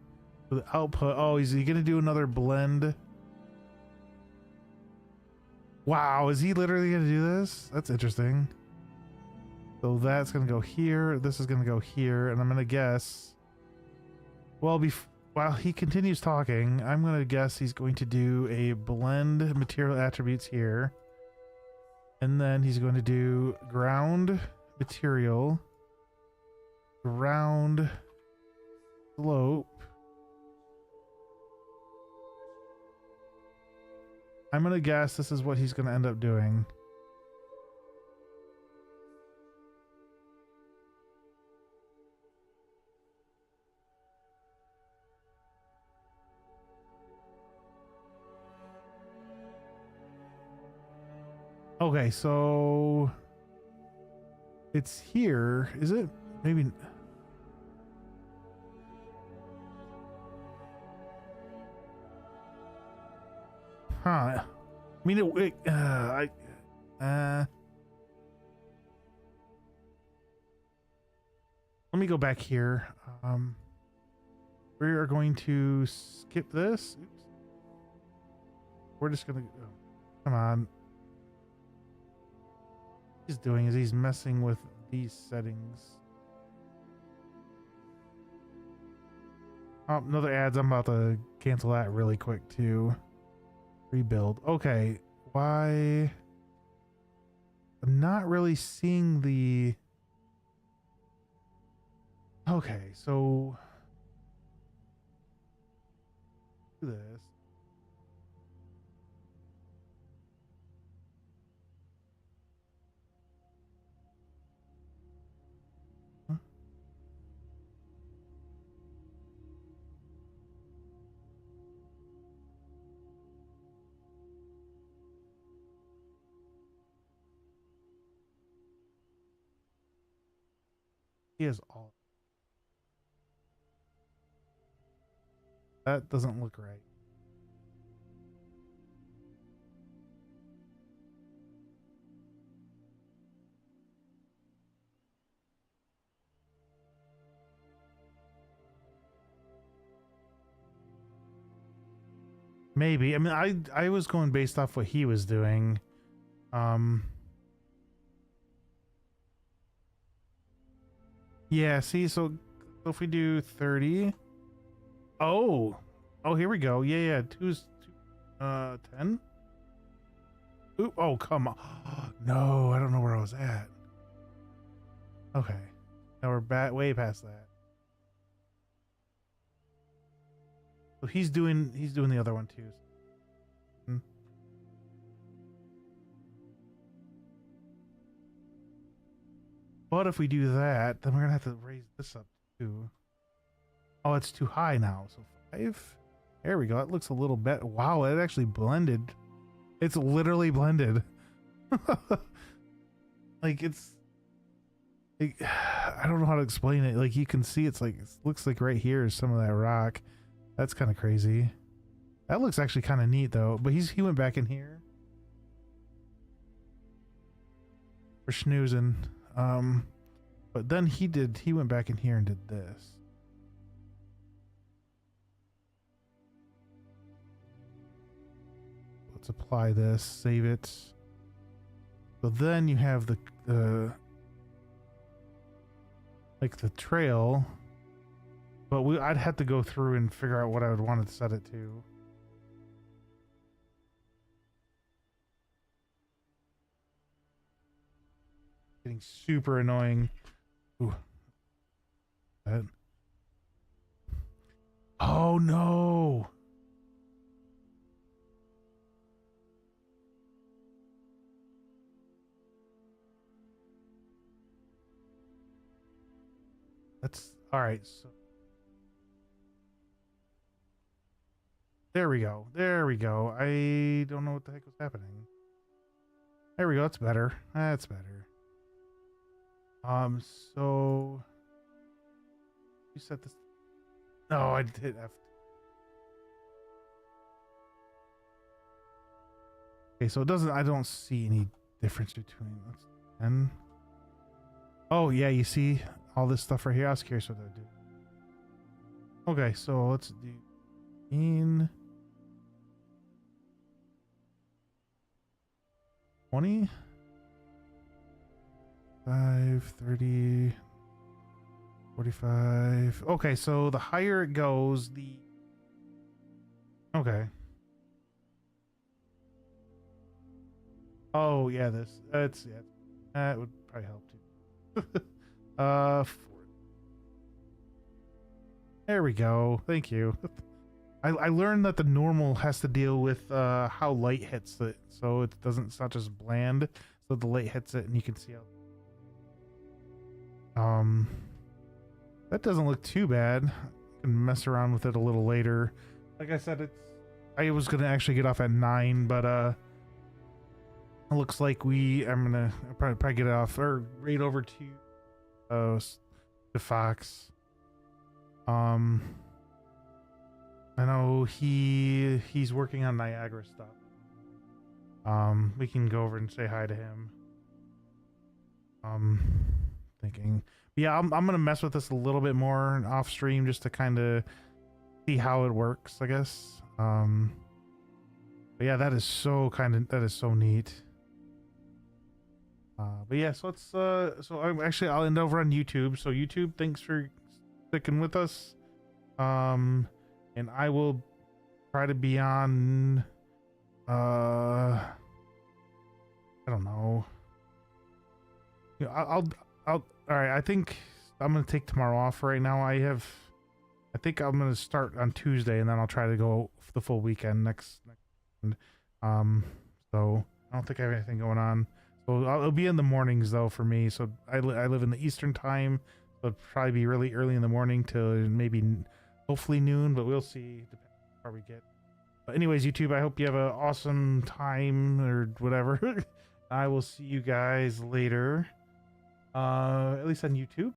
The output. Oh, is he gonna do another blend? Wow, is he literally gonna do this? That's interesting. So that's gonna go here. This is gonna go here, and I'm gonna guess. Well, while he continues talking, I'm gonna guess he's going to do a blend material attributes here, and then he's going to do ground material, ground slope. I'm gonna guess this is what he's gonna end up doing. Okay, so it's here, is it? Maybe. Huh. I mean, let me go back here. We are going to skip this. Oops. We're just gonna come on. What he's doing is he's messing with these settings. Oh, another ads. I'm about to cancel that really quick too. Rebuild. Okay. Why? I'm not really seeing the... Okay, so... Do this. Huh? He has all... That doesn't look right. Maybe. I mean, I was going based off what he was doing. Yeah, see, so if we do 30. Oh. Oh, here we go. Yeah, yeah. 10? Ooh, oh, come on. No, I don't know where I was at. Okay. Now we're way past that. So he's doing the other one too. Hmm. But if we do that, then we're gonna have to raise this up too. Oh, it's too high now. So 5. There we go. It looks a little better. Wow, it actually blended. It's literally blended. Like it's like, I don't know how to explain it. Like you can see it's like, it looks like right here is some of that rock. That's kind of crazy. That looks actually kind of neat though. But he went back in here for schnoozing. But then he went back in here and did this. Let's apply this, save it. So then you have the like the trail, but I'd have to go through and figure out what I would want to set it to. Getting super annoying. Ooh. That. Oh no. That's all right. So there we go. There we go. I don't know what the heck was happening. There we go. That's better. That's better. So you set this. No, I did F. Okay, so it doesn't. I don't see any difference between. Let's 10. Oh yeah, you see all this stuff right here. I was curious what that would do. Okay, so let's do in 20, 5, 30, 45. Okay, so the higher it goes, the okay. Oh yeah, that's yeah. That would probably help too. 4. There we go. Thank you. I learned that the normal has to deal with how light hits it, so it's not just bland. So the light hits it, and you can see how. That doesn't look too bad. I can mess around with it a little later. Like I said, I was gonna actually get off at 9, but it looks like I'm gonna probably get off or right over to Fox. I know he's working on Niagara stuff. We can go over and say hi to him. Thinking, yeah, I'm gonna mess with this a little bit more off stream just to kind of see how it works, I guess. But yeah, that is so neat. But yeah, so let's so I'm actually I'll end over on YouTube. So YouTube, thanks for sticking with us. And I will try to be on I don't know. You know, I'll all right, I think I'm gonna take tomorrow off right now. I think I'm gonna start on Tuesday and then I'll try to go the full weekend next weekend. So I don't think I have anything going on. So it'll be in the mornings though for me. So I live in the Eastern time. So it'll probably be really early in the morning till maybe hopefully noon, but we'll see depending on how we get. But anyways, YouTube, I hope you have an awesome time or whatever. I will see you guys later. At least on YouTube.